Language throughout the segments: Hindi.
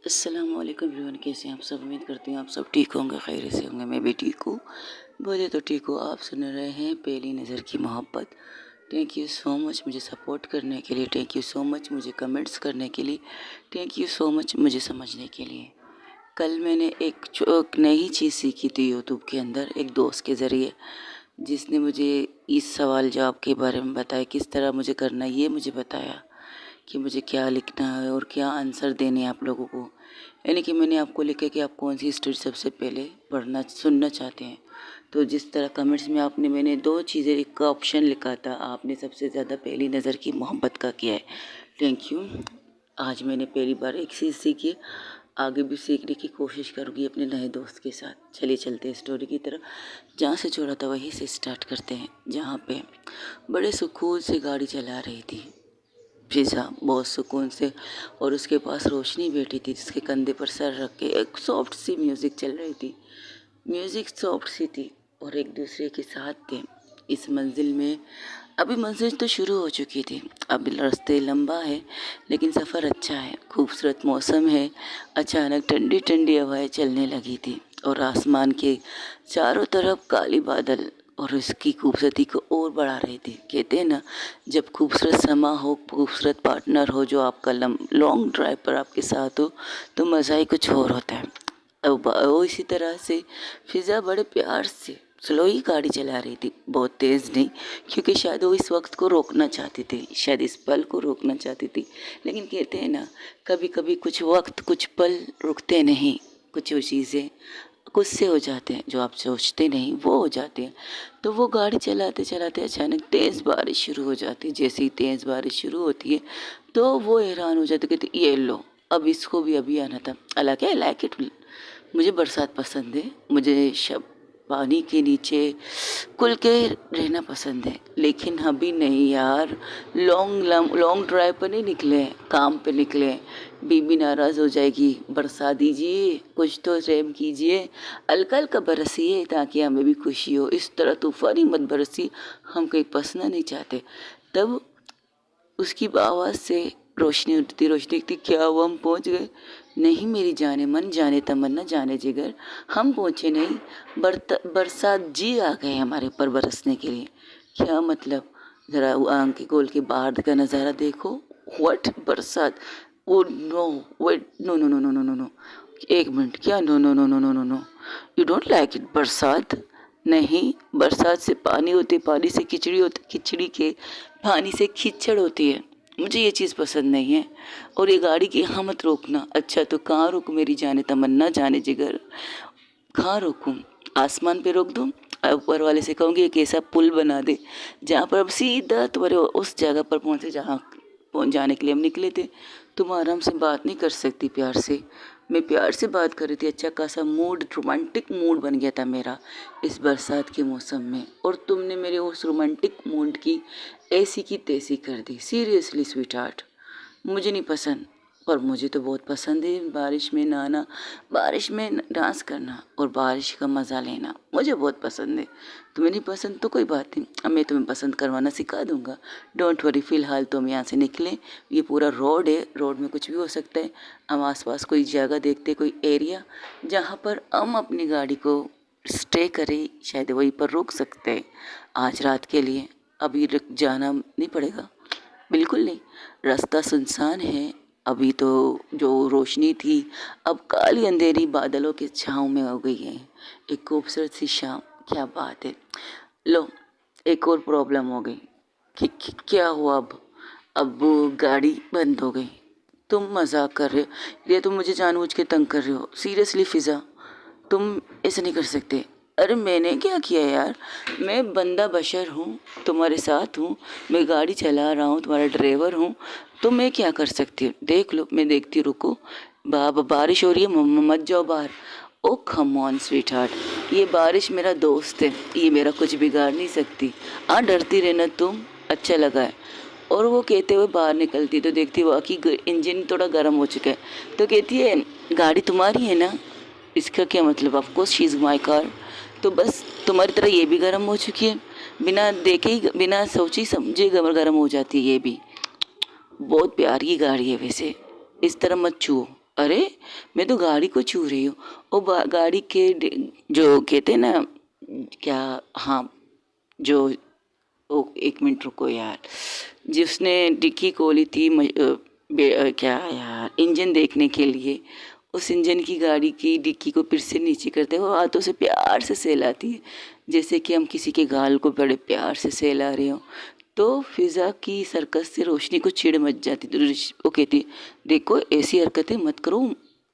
अस्सलामुअलैकुम एवरीवन, कैसे हैं आप सब। उम्मीद करती हूँ आप सब ठीक होंगे, खैरियत से होंगे। मैं भी ठीक हूँ, बोले तो ठीक हूँ। आप सुन रहे हैं पहली नज़र की मोहब्बत। थैंक यू सो मच मुझे सपोर्ट करने के लिए, थैंक यू सो मच मुझे कमेंट्स करने के लिए, थैंक यू सो मच मुझे समझने के लिए। कल मैंने एक नई चीज़ सीखी थी यूट्यूब के अंदर, एक दोस्त के ज़रिए, जिसने मुझे इस सवाल जवाब के बारे में बताया, किस तरह मुझे करना है ये मुझे बताया कि मुझे क्या लिखना है और क्या आंसर देने हैं आप लोगों को। यानी कि मैंने आपको लिखा कि आप कौन सी स्टोरी सबसे पहले पढ़ना सुनना चाहते हैं। तो जिस तरह कमेंट्स में आपने मैंने दो चीज़ें का ऑप्शन लिखा था, आपने सबसे ज़्यादा पहली नज़र की मोहब्बत का किया है। Thank you. आज मैंने पहली बार एक चीज़ सीखी, आगे भी सीखने की कोशिश करूँगी अपने नए दोस्त के साथ। चलिए चलते हैं स्टोरी की तरफ। जहाँ से छोड़ा था वहीं से स्टार्ट करते हैं, जहाँ पे बड़े सुकून से गाड़ी चला रही थी फिज़ा, बहुत सुकून से, और उसके पास रोशनी बैठी थी जिसके कंधे पर सर रख के। एक सॉफ्ट सी म्यूज़िक चल रही थी, म्यूज़िक सॉफ्ट सी थी और एक दूसरे के साथ थे इस मंजिल में। अभी मंजिल तो शुरू हो चुकी थी, अभी रास्ते लंबा है लेकिन सफ़र अच्छा है, खूबसूरत मौसम है। अचानक ठंडी ठंडी हवाएं चलने लगी थी और आसमान के चारों तरफ काली बादल और इसकी खूबसूरती को और बढ़ा रही थी। कहते हैं ना, जब खूबसूरत समा हो, खूबसूरत पार्टनर हो जो आपका लॉन्ग ड्राइव पर आपके साथ हो, तो मज़ा ही कुछ और होता है। अब वो इसी तरह से फिज़ा बड़े प्यार से स्लो ही गाड़ी चला रही थी, बहुत तेज़ नहीं, क्योंकि शायद वो इस वक्त को रोकना चाहती थी, शायद इस पल को रोकना चाहती थी। लेकिन कहते हैं ना, कभी कभी कुछ वक्त कुछ पल रुकते नहीं, कुछ चीज़ें खुद से हो जाते हैं, जो आप सोचते नहीं वो हो जाते हैं। तो वो गाड़ी चलाते चलाते अचानक तेज़ बारिश शुरू हो जाती है। जैसे ही तेज़ बारिश शुरू होती है तो वो हैरान हो जाते, कहते ये लो, अब इसको भी अभी आना था। हालांकि आई लाइक इट, मुझे बरसात पसंद है, मुझे शब पानी के नीचे खुल के रहना पसंद है। लेकिन अभी नहीं यार, लॉन्ग ड्राइव पर नहीं निकले हैं, काम पे निकले हैं। बीबी नाराज़ हो जाएगी, बरसा दीजिए, कुछ तो रहम कीजिए, हल्का हल्का बरसिए ताकि हमें भी खुशी हो। इस तरह तूफ़ानी मत बरसी, हम कहीं फंसना नहीं चाहते। तब उसकी आवाज़ से रोशनी उठती, रोशनी दिखती, क्या हुआ, हम पहुंच गए? नहीं मेरी जाने मन, जाने तमन्ना, जाने जिगर, हम पहुंचे नहीं, बरसात जी आ गए हमारे ऊपर बरसने के लिए। क्या मतलब? ज़रा आंखें खोल के बाहर का नज़ारा देखो। व्हाट, बरसात? Oh no, wait, no no no no no no no, एक मिनट, क्या no no no no no no no, you don't like it बरसात? नहीं, बरसात से पानी होती, पानी से खिचड़ी होती, खिचड़ी के पानी से कीचड़ होती है। मुझे ये चीज़ पसंद नहीं है। और ये गाड़ी की यहाँ मत रोकना। अच्छा तो कहाँ रोकूं मेरी जाने तमन्ना, जाने जिगर, कहाँ रोकूं? आसमान पे रोक दूं? ऊपर वाले से कहूँगी एक ऐसा पुल बना दे जहाँ पर अब सीधा तुम्हारे उस जगह पर पहुँचे जहाँ पहुँच जाने के लिए हम निकले थे। तुम आराम से बात नहीं कर सकती प्यार से? मैं प्यार से बात कर रही थी, अच्छा खासा मूड, रोमांटिक मूड बन गया था मेरा इस बरसात के मौसम में, और तुमने मेरे उस रोमांटिक मूड की ऐसी की तैसी कर दी। सीरियसली स्वीट हार्ट, मुझे नहीं पसंद। और मुझे तो बहुत पसंद है बारिश में नहाना, बारिश में डांस करना और बारिश का मज़ा लेना, मुझे बहुत पसंद है। तुम्हें नहीं पसंद तो कोई बात नहीं, अब मैं तुम्हें पसंद करवाना सिखा दूंगा, डोंट वरी। फ़िलहाल तो हम यहाँ से निकलें, ये पूरा रोड है, रोड में कुछ भी हो सकता है। हम आसपास कोई जगह देखते, कोई एरिया जहाँ पर हम अपनी गाड़ी को स्टे करें, शायद वहीं पर रुक सकते हैं आज रात के लिए। अभी रुक जाना नहीं पड़ेगा, बिल्कुल नहीं। रास्ता सुनसान है, अभी तो जो रोशनी थी अब काली अंधेरी बादलों के छाँव में हो गई है। एक खूबसूरत सी शाम, क्या बात है। लो, एक और प्रॉब्लम हो गई क्या हुआ अब गाड़ी बंद हो गई। तुम मजाक कर रहे हो, ये तुम मुझे जानबूझ के तंग कर रहे हो। सीरियसली फिज़ा, तुम ऐसे नहीं कर सकते। अरे मैंने क्या किया यार, मैं बंदा बशर हूँ, तुम्हारे साथ हूँ, मैं गाड़ी चला रहा हूँ, तुम्हारा ड्राइवर हूँ, तो मैं क्या कर सकती हूँ? देख लो, मैं देखती हूँ, रुको। बारिश हो रही है, मत जाओ बाहर। ओ कम ऑन स्वीट हार्ट, ये बारिश मेरा दोस्त है, ये मेरा कुछ बिगाड़ नहीं सकती। हाँ डरती रहना तुम, अच्छा लगा है। और वो कहते हुए बाहर निकलती तो देखती वाकई इंजन थोड़ा गर्म हो चुका है। तो कहती है गाड़ी तुम्हारी है ना? इसका क्या मतलब? Of course she is my car. तो बस तुम्हारी तरह ये भी गर्म हो चुकी है, बिना देखे ही, बिना सोचे समझे गर्म हो जाती है ये भी। बहुत प्यारी गाड़ी है वैसे, इस तरह मत छुओ, अरे मैं तो गाड़ी को छू रही हूँ। वो गाड़ी के जो कहते हैं ना, क्या, हाँ, जो, ओ एक मिनट रुको यार, जिसने डिक्की खोली थी क्या यार, इंजन देखने के लिए, उस इंजन की गाड़ी की डिक्की को फिर से नीचे करते हैं, वो हाथों से प्यार से सहलाती है, जैसे कि हम किसी के गाल को बड़े प्यार से सहला रहे हो। तो फिज़ा की सर्कस से रोशनी को चिढ़ मच जाती, तो वो कहती, देखो ऐसी हरकतें मत करो।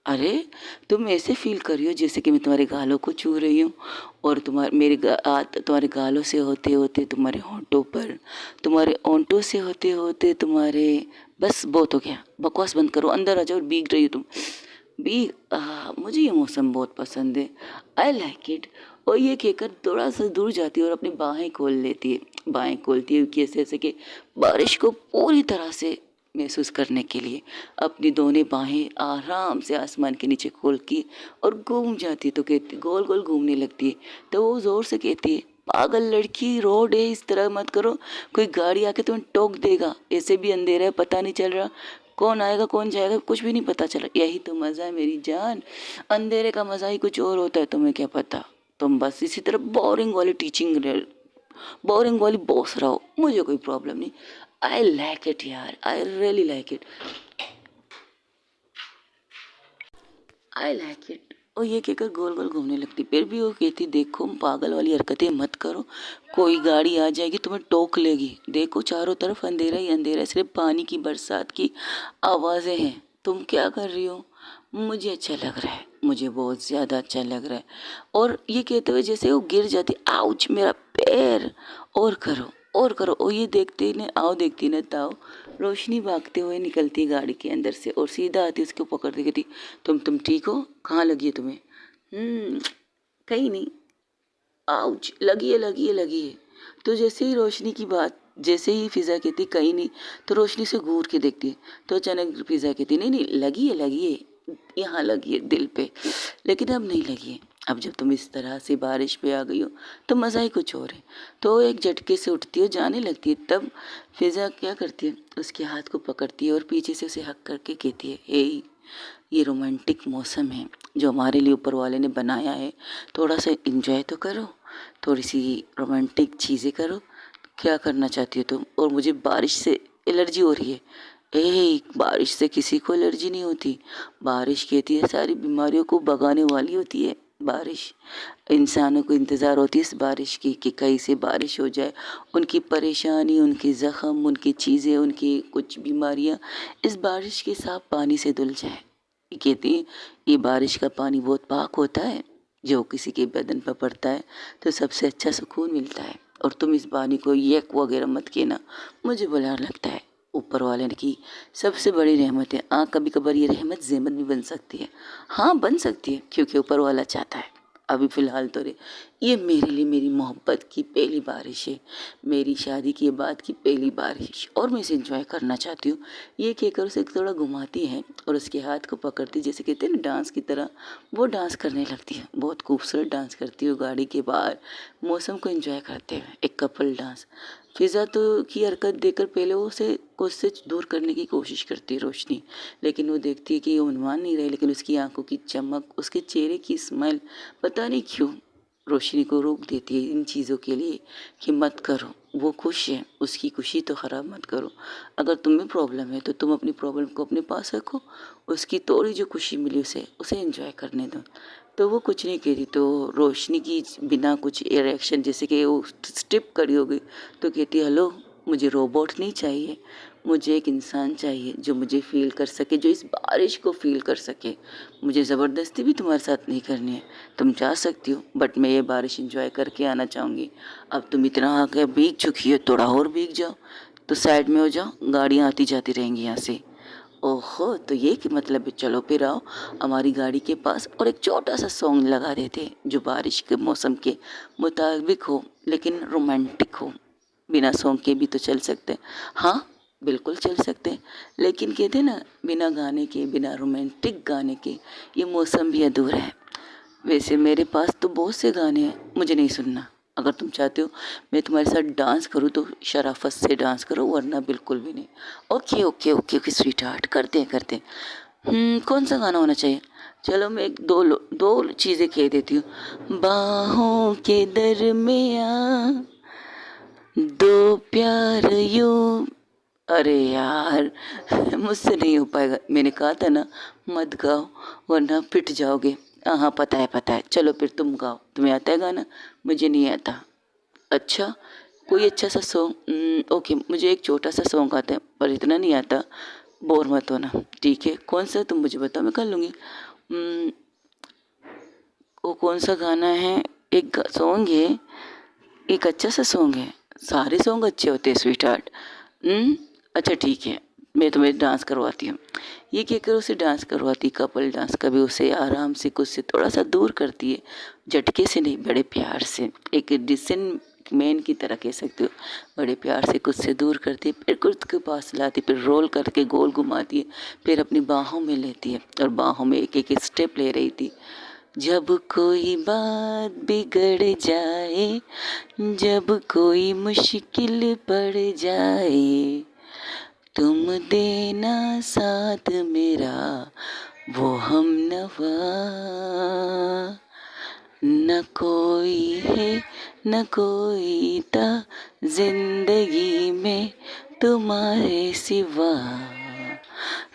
अरे तुम ऐसे फील कर रही हो जैसे कि मैं तुम्हारे गालों को छू रही हूँ, और तुम्हारे मेरे हाथ तुम्हारे गालों से होते होते तुम्हारे होंठों पर, तुम्हारे होंठों से होते होते तुम्हारे, बस बहुत हो गया, बकवास बंद करो, अंदर आ जाओ, भीग रही हो तुम भी। मुझे ये मौसम बहुत पसंद है, आई लाइक इट। और ये कहकर थोड़ा सा दूर जाती है और अपनी बाहें खोल लेती है, बाहें खोलती है कैसे, ऐसे कि बारिश को पूरी तरह से महसूस करने के लिए अपनी दोनों बाहें आराम से आसमान के नीचे खोल की और घूम जाती है। तो कहती, गोल गोल घूमने लगती है। तो वो ज़ोर से कहती है, पागल लड़की, रोड है, इस तरह मत करो, कोई गाड़ी आके तुम्हें टोक देगा, ऐसे भी अंधेरा है, पता नहीं चल रहा कौन आएगा कौन जाएगा, कुछ भी नहीं पता चला, यही तो मज़ा है मेरी जान, अंधेरे का मज़ा ही कुछ और होता है, तुम्हें क्या पता। तुम बस इसी तरह बोरिंग वाली टीचिंग, बोरिंग वाली बॉस रहो, मुझे कोई प्रॉब्लम नहीं। आई लाइक इट यार, I really like it, I like it. और ये कहकर गोल गोल घूमने लगती, फिर भी वो कहती, देखो पागल वाली हरकतें मत करो, कोई गाड़ी आ जाएगी तुम्हें टोक लेगी, देखो चारों तरफ अंधेरा ही अंधेरा है, सिर्फ पानी की बरसात की आवाज़ें हैं, तुम क्या कर रही हो। मुझे अच्छा लग रहा है, मुझे बहुत ज़्यादा अच्छा लग रहा है। और ये कहते हुए जैसे वो गिर जाती, आउच मेरा पैर, और करो और करो। और ये देखते न आओ, देखती न ताओ, रोशनी भागते हुए निकलती है गाड़ी के अंदर से और सीधा आती, उसको पकड़ती, कहती, तुम ठीक हो, कहाँ लगी है तुम्हें। कहीं नहीं, आउच, लगी है लगी है लगी है। तो जैसे ही रोशनी की बात, जैसे ही फिज़ा कहती कहीं नहीं, तो रोशनी से घूर के देखती है, तो अचानक फिज़ा कहती, नहीं नहीं, लगी है, यहाँ लगी है दिल पे, लेकिन अब नहीं लगी है। अब जब तुम इस तरह से बारिश पे आ गई हो तो मज़ा ही कुछ और है। तो एक झटके से उठती है, जाने लगती है, तब फिज़ा क्या करती है, उसके हाथ को पकड़ती है और पीछे से उसे हक करके कहती है, हे, ये रोमांटिक मौसम है जो हमारे लिए ऊपर वाले ने बनाया है, थोड़ा सा इंजॉय तो करो, थोड़ी सी रोमांटिक चीज़ें करो, क्या करना चाहती हो तुम। और मुझे बारिश से एलर्जी हो रही है। बारिश से किसी को एलर्जी नहीं होती, बारिश कहती है सारी बीमारियों को भगाने वाली होती है। बारिश, इंसानों को इंतज़ार होती है इस बारिश की कि कहीं से बारिश हो जाए, उनकी परेशानी, उनके ज़ख़म, उनकी चीज़ें, उनकी कुछ बीमारियाँ इस बारिश के साफ पानी से धुल जाए। ये कहती हैं, ये बारिश का पानी बहुत पाक होता है, जो किसी के बदन पर पड़ता है तो सबसे अच्छा सुकून मिलता है। और तुम इस पानी को यक वगैरह मत कहना, मुझे बुरा लगता है। ऊपर वाले की सबसे बड़ी रहमत है। हाँ, कभी कभार ये रहमत ज़हमत भी बन सकती है, हाँ बन सकती है, क्योंकि ऊपर वाला चाहता है। अभी फ़िलहाल तो ये मेरे लिए मेरी मोहब्बत की पहली बारिश है, मेरी शादी के बाद की पहली बारिश, और मैं इसे एंजॉय करना चाहती हूँ। ये कहकर उसे थोड़ा घुमाती है और उसके हाथ को पकड़ती, जैसे कहते हैं ना डांस की तरह, वो डांस करने लगती है। बहुत खूबसूरत डांस करती है गाड़ी के बाहर, मौसम को एंजॉय करते हुए, एक कपल डांस। फिज़ा तो की हरकत देखकर पहले वो उसे उससे दूर करने की कोशिश करती है रोशनी, लेकिन वो देखती है कि वो मान नहीं रहे, लेकिन उसकी आंखों की चमक, उसके चेहरे की स्माइल, पता नहीं क्यों रोशनी को रोक देती है इन चीज़ों के लिए कि मत करो, वो खुश है, उसकी खुशी तो ख़राब मत करो। अगर तुम्हें प्रॉब्लम है तो तुम अपनी प्रॉब्लम को अपने पास रखो, उसकी थोड़ी जो खुशी मिली उसे एंजॉय करने दो। तो वो कुछ नहीं कह रही, तो रोशनी की बिना कुछ रिएक्शन, जैसे कि वो स्टिप करी हो गई, तो कहती, हेलो, मुझे रोबोट नहीं चाहिए, मुझे एक इंसान चाहिए जो मुझे फ़ील कर सके, जो इस बारिश को फ़ील कर सके। मुझे ज़बरदस्ती भी तुम्हारे साथ नहीं करनी है, तुम जा सकती हो, बट मैं ये बारिश एंजॉय करके आना चाहूँगी। अब तुम इतना आके भीग चुकी हो, थोड़ा और भीग जाओ, तो साइड में हो जाओ, गाड़ियाँ आती जाती रहेंगी यहाँ से। ओहो, तो ये कि मतलब है, चलो फिर आओ हमारी गाड़ी के पास और एक छोटा सा सॉन्ग लगा देते हैं जो बारिश के मौसम के मुताबिक हो, लेकिन रोमांटिक हो। बिना सॉन्ग के भी तो चल सकते हैं। हाँ, बिल्कुल चल सकते हैं, लेकिन कहते हैं ना, बिना गाने के, बिना रोमांटिक गाने के ये मौसम भी अधूरा है। वैसे मेरे पास तो बहुत से गाने हैं, मुझे नहीं सुनना। अगर तुम चाहते हो मैं तुम्हारे साथ डांस करूँ तो शराफत से डांस करो, वरना बिल्कुल भी नहीं। Okay okay okay okay sweet heart, करते हैं करते हैं। कौन सा गाना होना चाहिए? चलो मैं एक दो चीज़ें कह देती हूँ। बाहों के दरमियाँ दो प्यार यूं। अरे यार मुझसे नहीं हो पाएगा। मैंने कहा था ना मत गाओ वरना पिट जाओगे। हाँ पता है। चलो फिर तुम गाओ। तुम्हें आता है गाना? मुझे नहीं आता। अच्छा कोई अच्छा सा सॉन्ग। ओके मुझे एक छोटा सा सॉन्ग आता है पर इतना नहीं आता। बोर मत होना ठीक है। कौन सा तुम मुझे बताओ मैं कर लूँगी। उम, वो कौन सा गाना है? एक सॉन्ग है, एक अच्छा सा सॉन्ग है। सारे सॉन्ग अच्छे होते हैं स्वीट हार्ट। अच्छा ठीक है मैं तुम्हें डांस करवाती हूँ। ये कहकर उसे डांस करवाती, कपल डांस। कभी उसे आराम से कुछ से थोड़ा सा दूर करती है, झटके से नहीं बड़े प्यार से, एक डिसेंट मैन की तरह कह सकते हो। बड़े प्यार से कुछ से दूर करती है, फिर कुछ के पास लाती, फिर रोल करके गोल घुमाती है, फिर अपनी बाहों में लेती है और बाहों में एक एक स्टेप ले रही थी। जब कोई बात बिगड़ जाए, जब कोई मुश्किल पड़ जाए, तुम देना साथ मेरा वो हमनवा। न कोई है न कोई था जिंदगी में तुम्हारे सिवा,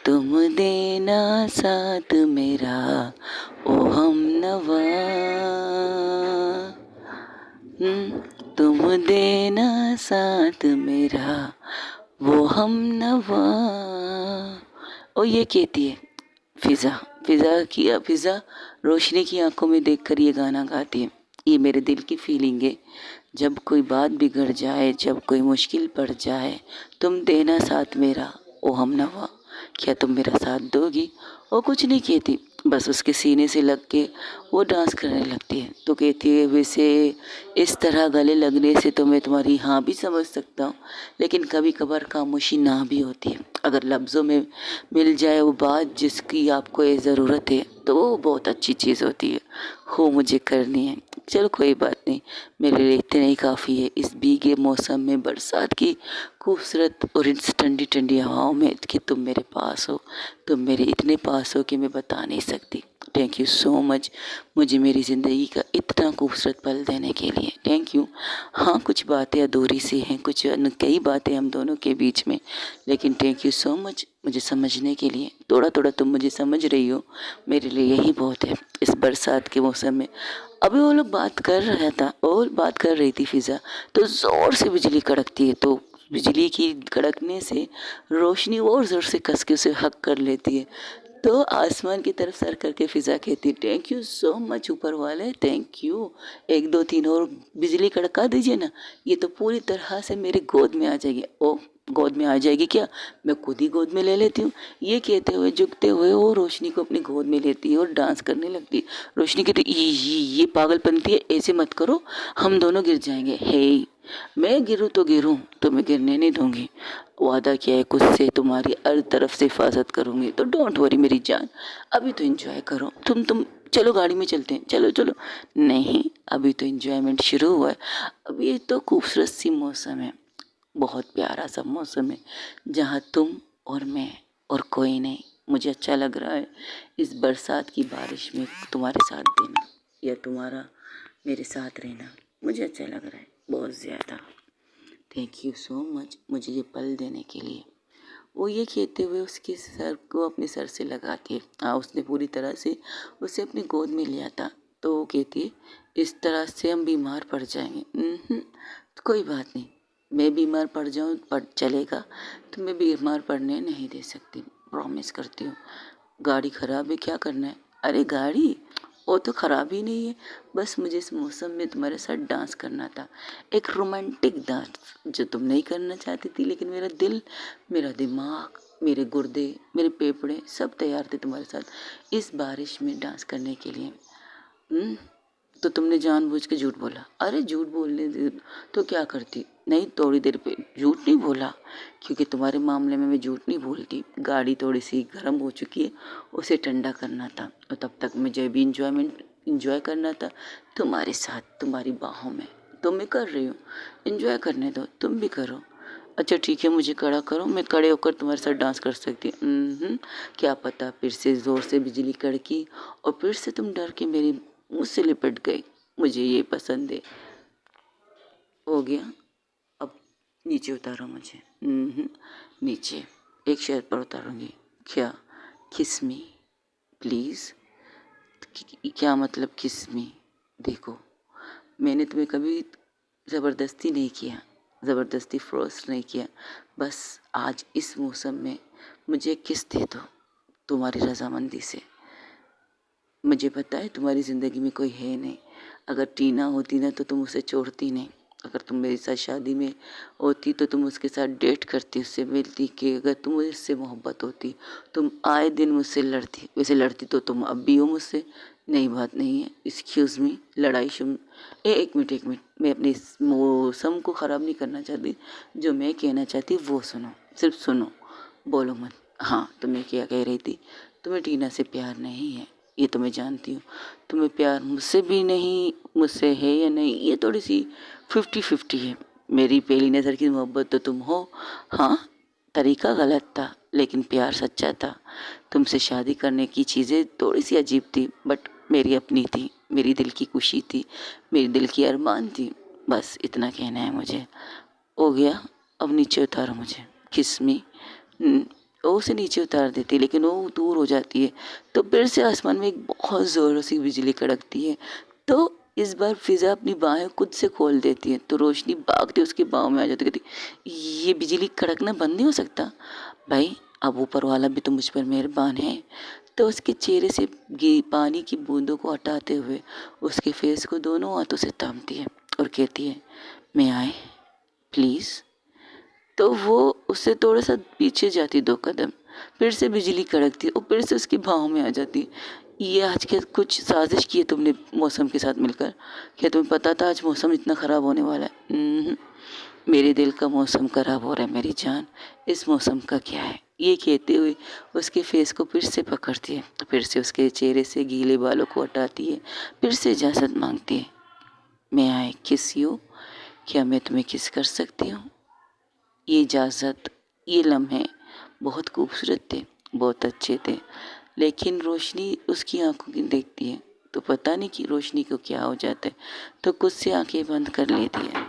तुम देना साथ मेरा ओ हमनवा। तुम देना साथ मेरा वो हमनवा। और ये कहती है फिज़ा। फिज़ा रोशनी की आंखों में देखकर ये गाना गाती है। ये मेरे दिल की फीलिंग है। जब कोई बात बिगड़ जाए, जब कोई मुश्किल पड़ जाए, तुम देना साथ मेरा ओ हमनवा। क्या तुम मेरा साथ दोगी? वो कुछ नहीं कहती, बस उसके सीने से लग के वो डांस करने लगती है। तो कहती है वैसे इस तरह गले लगने से तो मैं तुम्हारी हाँ भी समझ सकता हूँ, लेकिन कभी कभार खामोशी ना भी होती है। अगर लफ्ज़ों में मिल जाए वो बात जिसकी आपको ये ज़रूरत है तो वो बहुत अच्छी चीज़ होती है। हो मुझे करनी है। चलो कोई बात नहीं, मेरे लिए इतना ही काफ़ी है इस भीगे मौसम में, बरसात की खूबसूरत और इस ठंडी ठंडी हवाओं में कि तुम मेरे पास हो। तुम मेरे इतने पास हो कि मैं बता नहीं सकती। थैंक यू सो मच मुझे मेरी ज़िंदगी का इतना खूबसूरत पल देने के लिए। Thank you. हाँ कुछ बातें अधूरी सी हैं, कई बातें हम दोनों के बीच में, लेकिन थैंक यू सो मच मुझे समझने के लिए। थोड़ा थोड़ा तुम मुझे समझ रही हो, मेरे लिए यही बहुत है इस बरसात के मौसम में। अभी वो लोग बात कर रहा था और बात कर रही थी फिज़ा, तो ज़ोर से बिजली कड़कती है। तो बिजली की कड़कने से रोशनी और ज़ोर से कस के उसे हक कर लेती है। तो आसमान की तरफ सर करके फिज़ा कहती थैंक यू सो मच ऊपर वाले, थैंक यू। एक दो तीन और बिजली कड़का दीजिए ना, ये तो पूरी तरह से मेरी गोद में आ जाएगी। ओ गोद में आ जाएगी क्या? मैं खुद ही गोद में ले लेती हूँ। ये कहते हुए झुकते हुए वो रोशनी को अपनी गोद में लेती है और डांस करने लगती है। रोशनी कहती ये पागलपंती है, ऐसे मत करो, हम दोनों गिर जाएंगे। हे मैं गिरूँ तो गिरूँ, तुम्हें गिरने नहीं दूंगी। वादा किया है खुद से, तुम्हारी हर तरफ से हिफाजत करूँगी। तो डोंट वरी मेरी जान, अभी तो एंजॉय करो। तुम चलो गाड़ी में चलते हैं, चलो चलो। नहीं अभी तो एंजॉयमेंट शुरू हुआ है। अभी ये तो खूबसूरत सी मौसम है, बहुत प्यारा सा मौसम है, जहाँ तुम और मैं और कोई नहीं। मुझे अच्छा लग रहा है इस बरसात की बारिश में तुम्हारे साथ देना या तुम्हारा मेरे साथ रहना। मुझे अच्छा लग रहा है बहुत ज़्यादा। थैंक यू सो मच मुझे ये पल देने के लिए। वो ये कहते हुए उसके सर को अपने सर से लगा के, हाँ उसने पूरी तरह से उसे अपनी गोद में लिया था। तो वो कहती है इस तरह से हम बीमार पड़ जाएंगे। तो कोई बात नहीं, मैं बीमार पड़ जाऊँ पर चलेगा, तो मैं बीमार पड़ने नहीं दे सकती, प्रॉमिस करती हूँ। गाड़ी ख़राब है, क्या करना है? अरे गाड़ी वो तो ख़राब ही नहीं है, बस मुझे इस मौसम में तुम्हारे साथ डांस करना था, एक रोमांटिक डांस जो तुम नहीं करना चाहती थी, लेकिन मेरा दिल, मेरा दिमाग, मेरे गुर्दे, मेरे फेफड़े सब तैयार थे तुम्हारे साथ इस बारिश में डांस करने के लिए। हम्म, तो तुमने जानबूझ के झूठ बोला। अरे झूठ बोलने तो क्या करती? नहीं थोड़ी देर पे झूठ नहीं बोला, क्योंकि तुम्हारे मामले में मैं झूठ नहीं बोलती। गाड़ी थोड़ी सी गर्म हो चुकी है, उसे ठंडा करना था और तब तक मुझे भी इंजॉय करना था तुम्हारे साथ, तुम्हारी बाहों में। तो मैं कर रही हूँ, इंजॉय करने दो, तुम भी करो। अच्छा ठीक है, मुझे खड़ा करो, मैं खड़े होकर तुम्हारे साथ डांस कर सकती हूँ। क्या पता फिर से ज़ोर से बिजली कड़की और फिर से तुम डर के मेरे मुँह से लिपट गई। मुझे ये पसंद है। हो गया, अब नीचे उतारो मुझे। नीचे एक शर्त पर उतारूंगी। क्या? किस मी प्लीज़। क्या मतलब किस मी? देखो, मैंने तुम्हें कभी ज़बरदस्ती नहीं किया, ज़बरदस्ती फोर्स नहीं किया। बस आज इस मौसम में मुझे किस दे दो तुम्हारी रज़ामंदी से। मुझे पता है तुम्हारी ज़िंदगी में कोई है नहीं। अगर टीना होती ना तो तुम उसे छोड़ती नहीं। अगर तुम मेरे साथ शादी में होती तो तुम उसके साथ डेट करती, उससे मिलती। कि अगर तुम उससे मोहब्बत होती, तुम आए दिन मुझसे लड़ती। वैसे लड़ती तो तुम अब भी हो मुझसे। नहीं, बात नहीं है। एक्सक्यूज़ मी, लड़ाई शुरू। एक मिनट एक मिनट, मैं अपने इस मौसम को ख़राब नहीं करना चाहती। जो मैं कहना चाहती वो सुनो, सिर्फ सुनो, बोलो मत। हाँ, तो मैं क्या कह रही थी? तुम्हें टीना से प्यार नहीं है, ये तो मैं जानती हूँ। तुम्हें प्यार मुझसे भी नहीं, मुझसे है या नहीं, ये थोड़ी सी 50-50 है। मेरी पहली नज़र की मोहब्बत तो तुम हो। हाँ, तरीका गलत था लेकिन प्यार सच्चा था। तुमसे शादी करने की चीज़ें थोड़ी सी अजीब थी, बट मेरी अपनी थी, मेरी दिल की खुशी थी, मेरी दिल की अरमान थी। बस इतना कहना है मुझे। हो गया, अब नीचे उतारो मुझे। किस मी। वो उसे नीचे उतार देती है लेकिन वो दूर हो जाती है। तो फिर से आसमान में एक बहुत ज़ोरों से बिजली कड़कती है। तो इस बार फिज़ा अपनी बाहें खुद से खोल देती है तो रोशनी भागती उसके बाहों में आ जाती, कहती ये बिजली कड़कना बंद नहीं हो सकता भाई। अब ऊपर वाला भी तो मुझ पर मेहरबान है। तो उसके चेहरे से पानी की बूंदों को हटाते हुए उसके फेस को दोनों हाथों से थामती है और कहती है, मैं आए प्लीज़। तो वो उससे थोड़ा-सा पीछे जाती 2 कदम, फिर से बिजली कड़कती और फिर से उसकी भौं में आ जाती। ये आज क्या कुछ साज़िश की है तुमने मौसम के साथ मिलकर? क्या तुम्हें पता था आज मौसम इतना ख़राब होने वाला है? मेरे दिल का मौसम ख़राब हो रहा है मेरी जान, इस मौसम का क्या है? ये कहते हुए उसके फेस को फिर से पकड़ती है, फिर से उसके चेहरे से गीले बालों को हटाती है, फिर से इजाज़त माँगती है। मैं आई किस यू, क्या मैं तुम्हें किस कर सकती हूँ? ये इजाज़त, ये लम्हे बहुत खूबसूरत थे, बहुत अच्छे थे। लेकिन रोशनी उसकी आँखों की देखती है तो पता नहीं कि रोशनी को क्या हो जाता है, तो खुद से आँखें बंद कर लेती है।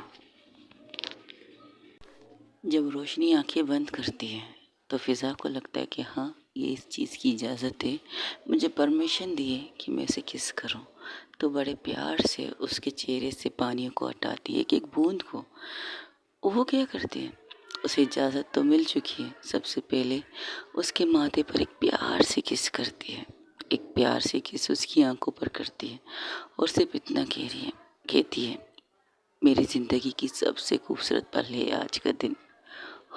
जब रोशनी आँखें बंद करती है तो फ़िज़ा को लगता है कि हाँ, ये इस चीज़ की इजाज़त है, मुझे परमिशन दी है कि मैं उसे किस करूँ। तो बड़े प्यार से उसके चेहरे से पानियों को हटाती है, एक-एक बूँद को। वो क्या करती है? उसे इजाज़त तो मिल चुकी है, सबसे पहले उसके माथे पर एक प्यार से किस करती है। एक प्यार से किस उसकी आँखों पर करती है और सिर्फ़ इतना कह रही है, कहती है, मेरी ज़िंदगी की सबसे खूबसूरत पल है आज का दिन।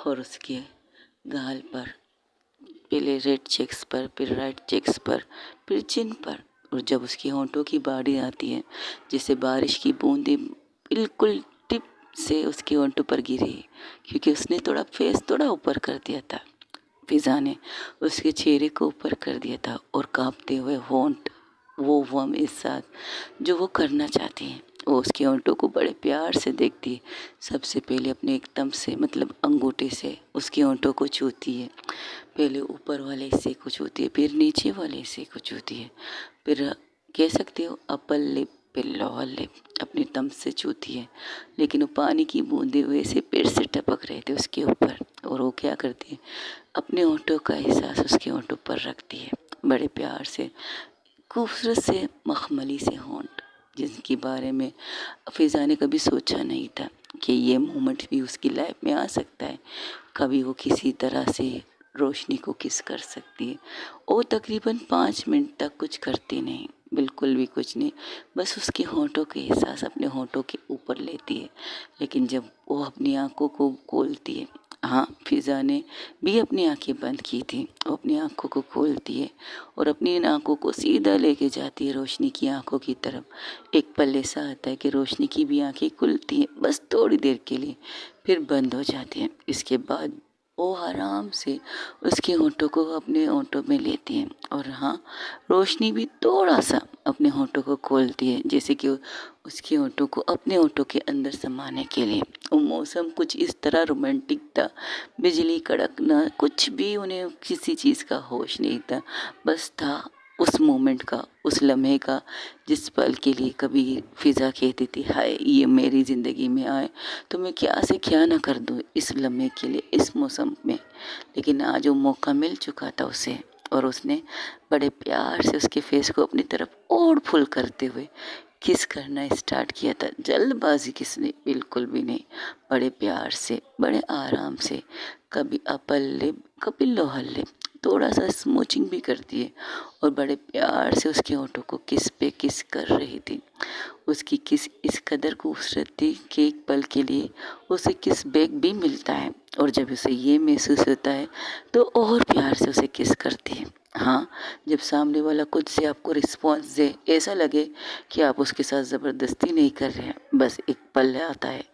और उसके गाल पर पहले रेड चेक्स पर, फिर रेड चेक्स पर, फिर चिन पर, और जब उसकी होंठों की बारी आती है जिससे बारिश की बूंदें बिल्कुल टिप से उसके होंठों पर गिरी, क्योंकि उसने थोड़ा फेस थोड़ा ऊपर कर दिया था। फिज़ा ने उसके चेहरे को ऊपर कर दिया था और कांपते हुए होंठ, वो वम इस साथ जो वो करना चाहती है, वो उसके होंठों को बड़े प्यार से देखती है। सबसे पहले अपने एक थंब से मतलब अंगूठे से उसके होंठों को छूती है। पहले ऊपर वाले हिस्से को छूती है, फिर नीचे वाले हिस्से को छूती है, फिर कह सकते हो अपर लिप, फिर लोअर लिप अपनी थंब से छूती है। लेकिन वो पानी की बूंदें वैसे फिर से टपक रहे थे उसके ऊपर, और वो क्या करती है, अपने होंठों का एहसास उसके होंठों पर रखती है बड़े प्यार से। खूबसूरत से मखमली से होंठ जिनके बारे में फ़िज़ा ने कभी सोचा नहीं था कि ये मोमेंट भी उसकी लाइफ में आ सकता है। कभी वो किसी तरह से रोशनी को किस कर सकती है। वो तकरीबन 5 मिनट तक कुछ करती नहीं, बिल्कुल भी कुछ नहीं, बस उसके होंठों के एहसास अपने होंठों के ऊपर लेती है। लेकिन जब वो अपनी आँखों को खोलती है, हाँ, फ़िज़ा ने भी अपनी आँखें बंद की थी, वो अपनी आँखों को खोलती है और अपनी इन आँखों को सीधा लेके जाती है रोशनी की आँखों की तरफ। एक पल ऐसा आता है कि रोशनी की भी आँखें खुलती हैं बस थोड़ी देर के लिए, फिर बंद हो जाती हैं। इसके बाद वो आराम से उसके होंठों को अपने होंठों में लेती हैं और हाँ, रोशनी भी थोड़ा सा अपने होठों को खोलती है, जैसे कि उसके होठों को अपने होठों के अंदर समाने के लिए। वो मौसम कुछ इस तरह रोमांटिक था, बिजली कड़कना, कुछ भी उन्हें किसी चीज़ का होश नहीं था, बस था उस मोमेंट का, उस लम्हे का, जिस पल के लिए कभी फ़िज़ा कहती थी हाय ये मेरी ज़िंदगी में आए तो मैं क्या से क्या ना कर दूँ इस लम्हे के लिए, इस मौसम में। लेकिन आज वो मौका मिल चुका था उसे, और उसने बड़े प्यार से उसके फेस को अपनी तरफ और फुल करते हुए किस करना स्टार्ट किया था। जल्दबाजी किसने, बिल्कुल भी नहीं, बड़े प्यार से, बड़े आराम से, कभी अपर लिप कभी लोअर लिप, थोड़ा सा स्मूचिंग भी करती है, और बड़े प्यार से उसके होठों को किस पे किस कर रही थी। उसकी किस इस कदर खूबसूरत थी कि एक पल के लिए उसे किस बैक भी मिलता है, और जब उसे ये महसूस होता है तो और प्यार से उसे किस करती है। हाँ, जब सामने वाला खुद से आपको रिस्पॉन्स दे, ऐसा लगे कि आप उसके साथ ज़बरदस्ती नहीं कर रहे हैं, बस एक पल आता है,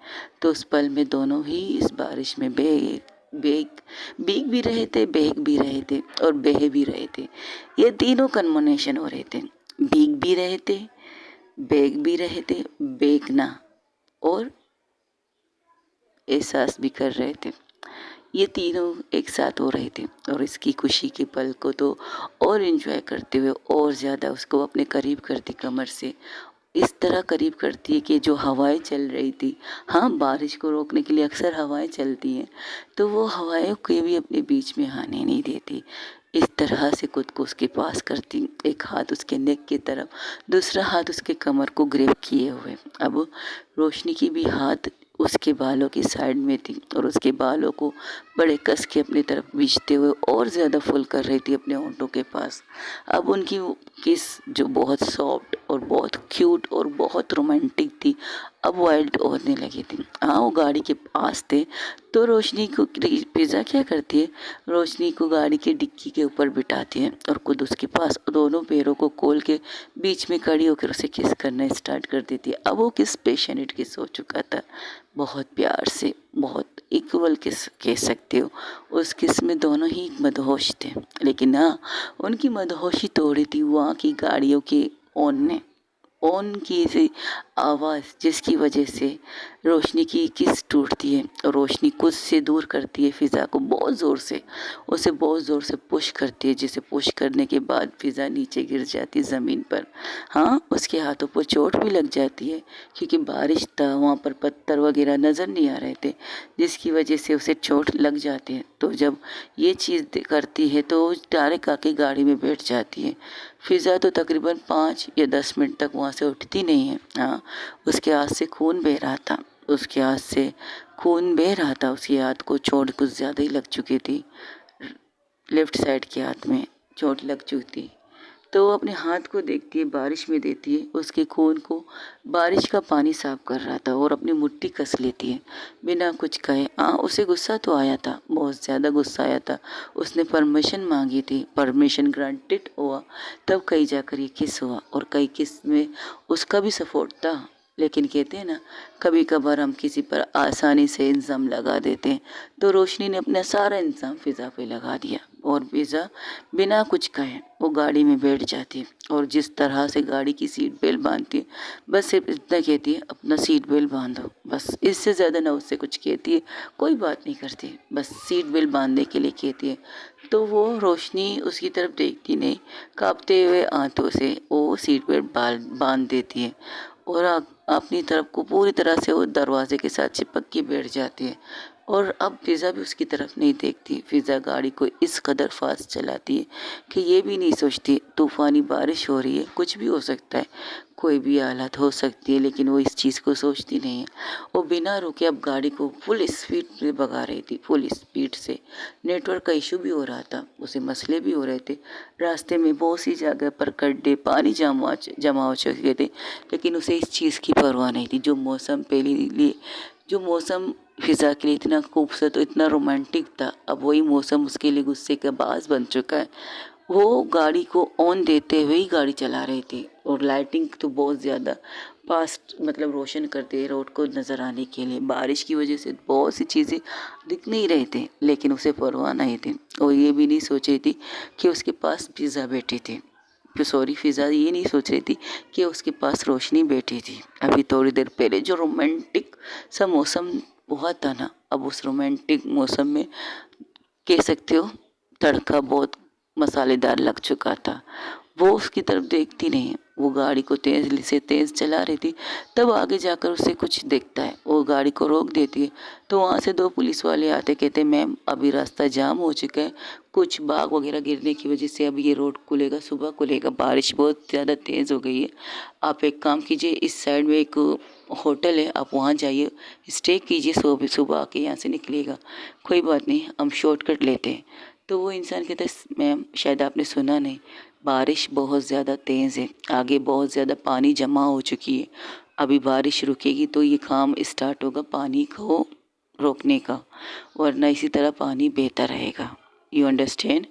तो उस पल में दोनों ही इस बारिश में बेग भीग भी रहे थे, बहक भी रहे थे, और बह भी रहे थे। ये तीनों कन्फर्मेशन हो रहे थे, भीग भी रहे थे, बेग भी रहे थे, बेगना, और एहसास भी कर रहे थे। ये तीनों एक साथ हो रहे थे, और इसकी खुशी के पल को तो और एंजॉय करते हुए और ज़्यादा उसको अपने करीब करती, कमर से इस तरह करीब करती है कि जो हवाएं चल रही थी, हाँ बारिश को रोकने के लिए अक्सर हवाएं चलती हैं, तो वो हवाएं के भी अपने बीच में आने नहीं देती। इस तरह से खुद को उसके पास करती, एक हाथ उसके नेक की तरफ, दूसरा हाथ उसके कमर को ग्रिप किए हुए। अब रोशनी की भी हाथ उसके बालों की साइड में थी, और उसके बालों को बड़े कस के अपनी तरफ खींचते हुए और ज़्यादा फुल कर रही थी अपने होंठों के पास। अब उनकी वो किस जो बहुत सॉफ्ट और बहुत क्यूट और बहुत रोमांटिक थी, अब वाइल्ड होने लगी थी। हाँ, वो गाड़ी के पास थे, तो रोशनी को पिज़्ज़ा क्या करती है, रोशनी को गाड़ी के डिक्की के ऊपर बिठाती है, और खुद उसके पास दोनों पैरों को खोल के बीच में खड़ी होकर उसे किस करना स्टार्ट कर देती है। अब वो किस पैशनेट किस हो चुका था, बहुत प्यार से, बहुत इक्वल किस कह सकते हो। उस किस में दोनों ही मदहोश थे, लेकिन हाँ, उनकी मदहोशी तोड़ी थी वहाँ की गाड़ियों के ओन ने, ओन की सी आवाज़, जिसकी वजह से रोशनी की किस टूटती है, और रोशनी कुछ से दूर करती है फ़िज़ा को बहुत ज़ोर से, उसे बहुत ज़ोर से पुश करती है, जिसे पुश करने के बाद फ़िज़ा नीचे गिर जाती है ज़मीन पर। हाँ, उसके हाथों पर चोट भी लग जाती है, क्योंकि बारिश था, वहाँ पर पत्थर वगैरह नज़र नहीं आ रहे थे, जिसकी वजह से उसे चोट लग जाती है। तो जब ये चीज़ करती है तो वो डायरेक्ट आके गाड़ी में बैठ जाती है। फ़िज़ा तो तकरीबन 5 या 10 मिनट तक वहाँ से उठती नहीं है। हाँ, उसके हाथ से खून बह रहा था, उसके हाथ से खून बह रहा था, उसके हाथ को चोट कुछ ज़्यादा ही लग चुकी थी, लेफ़्ट साइड के हाथ में चोट लग चुकी थी। तो वो अपने हाथ को देखती है, बारिश में देती है, उसके खून को बारिश का पानी साफ कर रहा था, और अपनी मुट्ठी कस लेती है बिना कुछ कहे। हाँ, उसे गुस्सा तो आया था, बहुत ज़्यादा गुस्सा आया था, उसने परमिशन मांगी थी, परमिशन ग्रांटेड हुआ, तब कहीं जाकर ये किस हुआ, और कई किस में उसका भी सपोर्ट था। लेकिन कहते हैं ना, कभी कभार हम किसी पर आसानी से इल्ज़ाम लगा देते हैं, तो रोशनी ने अपना सारा इल्ज़ाम फ़िज़ा पे लगा दिया, और फ़िज़ा बिना कुछ कहे वो गाड़ी में बैठ जाती है, और जिस तरह से गाड़ी की सीट बेल्ट बांधती है, बस सिर्फ इतना कहती है अपना सीट बेल्ट बांधो, बस इससे ज़्यादा ना उससे कुछ कहती है, कोई बात नहीं करती, बस सीट बेल्ट बांधने के लिए कहती है। तो वो रोशनी उसकी तरफ देखती नहीं, कांपते हुए हाथों से वो सीट बेल्ट बांध देती है, और अपनी तरफ को पूरी तरह से वो दरवाजे के साथ चिपक के बैठ जाती है। और अब फ़िज़ा भी उसकी तरफ नहीं देखती। फ़िज़ा गाड़ी को इस कदर फास्ट चलाती है कि ये भी नहीं सोचती तूफ़ानी बारिश हो रही है, कुछ भी हो सकता है, कोई भी हालत हो सकती है, लेकिन वो इस चीज़ को सोचती नहीं है। वो बिना रुके अब गाड़ी को फुल स्पीड में भगा रही थी, फुल स्पीड से। नेटवर्क का इशू भी हो रहा था, उसे मसले भी हो रहे थे, रास्ते में बहुत सी जगह पर गड्ढे, पानी जमा हो चुके थे, लेकिन उसे इस चीज़ की परवाह नहीं थी। जो मौसम फ़िज़ा के लिए इतना खूबसूरत और इतना रोमांटिक था, अब वही मौसम उसके लिए गुस्से का बाज़ बन चुका है। वो गाड़ी को ऑन देते हुए ही गाड़ी चला रही थी, और लाइटिंग तो बहुत ज़्यादा फास्ट, मतलब रोशन करते रोड को नज़र आने के लिए। बारिश की वजह से बहुत सी चीज़ें दिख नहीं रहे थे, लेकिन उसे परवाह नहीं थी, और ये भी नहीं सोची थी कि उसके पास फ़िज़ा बैठी थी। सॉरी, फ़िज़ा ये नहीं सोच रही थी कि उसके पास रोशनी बैठी थी। अभी थोड़ी देर पहले जो रोमांटिक सा मौसम हुआ था ना, अब उस रोमांटिक मौसम में कह सकते हो तड़का बहुत मसालेदार लग चुका था। वो उसकी तरफ देखती नहीं, वो गाड़ी को तेज़ से तेज़ चला रही थी। तब आगे जाकर उसे कुछ दिखता है, वो गाड़ी को रोक देती है। तो वहाँ से 2 पुलिस वाले आते, कहते मैम अभी रास्ता जाम हो चुका है, कुछ बाग वगैरह गिरने की वजह से अभी ये रोड खुलेगा, सुबह खुलेगा, बारिश बहुत ज़्यादा तेज़ हो गई है। आप एक काम कीजिए, इस साइड में एक होटल है, आप वहाँ जाइए, स्टे कीजिए, सुबह सुबह आके यहाँ से निकलिएगा। कोई बात नहीं, हम शॉर्टकट लेते हैं। तो वो इंसान कहता है मैम शायद आपने सुना नहीं, बारिश बहुत ज़्यादा तेज़ है, आगे बहुत ज़्यादा पानी जमा हो चुकी है। अभी बारिश रुकेगी तो ये काम स्टार्ट होगा पानी को रोकने का, वरना इसी तरह पानी बहता रहेगा। You understand?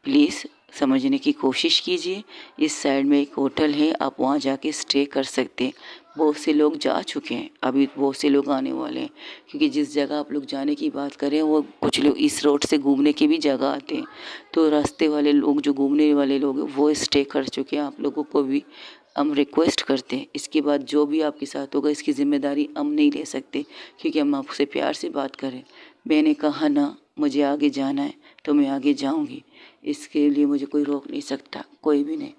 प्लीज़ समझने की कोशिश कीजिए। इस साइड में एक होटल है, आप वहाँ जाके स्टे कर सकते हैं। बहुत से लोग जा चुके हैं, अभी बहुत से लोग आने वाले हैं, क्योंकि जिस जगह आप लोग जाने की बात करें वो कुछ लोग इस रोड से घूमने की भी जगह आते हैं। तो रास्ते वाले लोग, जो घूमने वाले लोग हैं, वो स्टे कर चुके हैं। आप लोगों को भी हम रिक्वेस्ट करते हैं, इसके बाद जो भी आपके साथ होगा इसकी ज़िम्मेदारी हम नहीं ले सकते, क्योंकि हम आपसे प्यार से बात करें। मैंने कहा ना मुझे आगे जाना है तो मैं आगे जाऊंगी, इसके लिए मुझे कोई रोक नहीं सकता, कोई भी नहीं।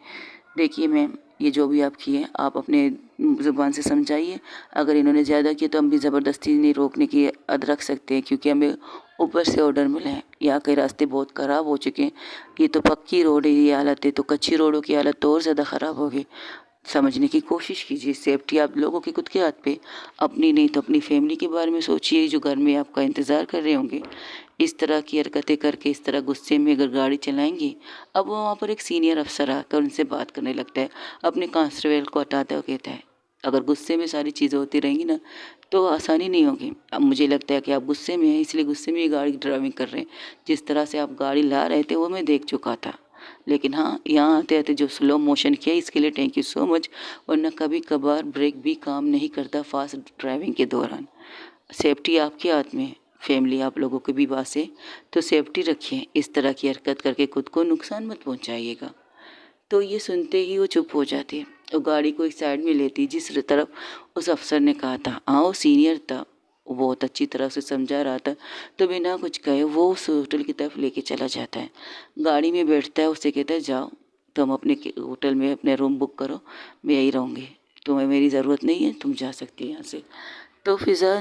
देखिए मैम, ये जो भी आप किए आप अपने ज़ुबान से समझाइए। अगर इन्होंने ज़्यादा किया तो हम भी ज़बरदस्ती नहीं रोकने की हद रख सकते हैं, क्योंकि हमें ऊपर से ऑर्डर मिले हैं। यहाँ के रास्ते बहुत ख़राब हो चुके हैं, ये तो पक्की रोड है, ये हालत है, तो कच्ची रोडों की हालत तो और ज़्यादा ख़राब होगी। समझने की कोशिश कीजिए, सेफ्टी आप लोगों की खुद के हाथ पे, अपनी नहीं तो अपनी फैमिली के बारे में सोचिए जो घर में आपका इंतज़ार कर रहे होंगे। इस तरह की हरकतें करके, इस तरह गुस्से में अगर गाड़ी चलाएंगी, अब वो वहाँ पर एक सीनियर अफसर आकर उनसे बात करने लगता है, अपने कांस्टेबल को हटाता है, कहता है अगर गुस्से में सारी चीज़ें होती रहेंगी ना तो आसानी नहीं होगी। अब मुझे लगता है कि आप गुस्से में हैं, इसलिए गुस्से में ये गाड़ी ड्राइविंग कर रहे हैं। जिस तरह से आप गाड़ी ला रहे थे वो मैं देख चुका था, लेकिन हाँ यहाँ आते आते जो स्लो मोशन किया इसके लिए थैंक यू सो मच। वरना कभी कभार ब्रेक भी काम नहीं करता फास्ट ड्राइविंग के दौरान। सेफ्टी आपके हाथ में है, फैमिली आप लोगों की भी बात है, तो सेफ्टी रखिए, इस तरह की हरकत करके खुद को नुकसान मत पहुंचाइएगा। तो ये सुनते ही वो चुप हो जाती है और गाड़ी को एक साइड में लेती, जिस तरफ उस अफसर ने कहा था। हाँ वो सीनियर था, वो बहुत अच्छी तरह से समझा रहा था, तो बिना कुछ कहे वो उस होटल की तरफ लेके चला जाता है। गाड़ी में बैठता है, उससे कहता है जाओ तुम अपने होटल में अपने रूम बुक करो, मैं यहीं रहूँगी, तुम्हें मेरी ज़रूरत नहीं है, तुम जा सकती हो यहाँ से। तो फ़िज़ा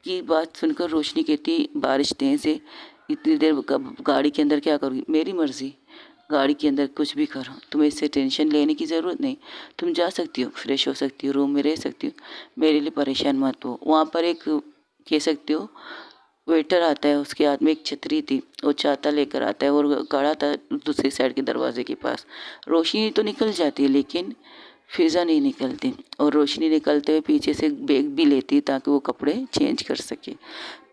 की बात सुनकर रोशनी कहती बारिश तेज़ है, इतनी देर गाड़ी के अंदर क्या करूँगी, मेरी मर्ज़ी, गाड़ी के अंदर कुछ भी करो, तुम्हें इससे टेंशन लेने की ज़रूरत नहीं, तुम जा सकती हो, फ्रेश हो सकती हो, रूम में रह सकती हो, मेरे लिए परेशान मत हो। वहाँ पर एक कह सकते हो वेटर आता है, उसके हाथ में एक छतरी थी, वो छाता लेकर आता है और खड़ा था दूसरी साइड के दरवाजे के पास। रोशनी तो निकल जाती है लेकिन फ़िज़ा नहीं निकलती, और रोशनी निकलते हुए पीछे से बैग भी लेती है ताकि वो कपड़े चेंज कर सके।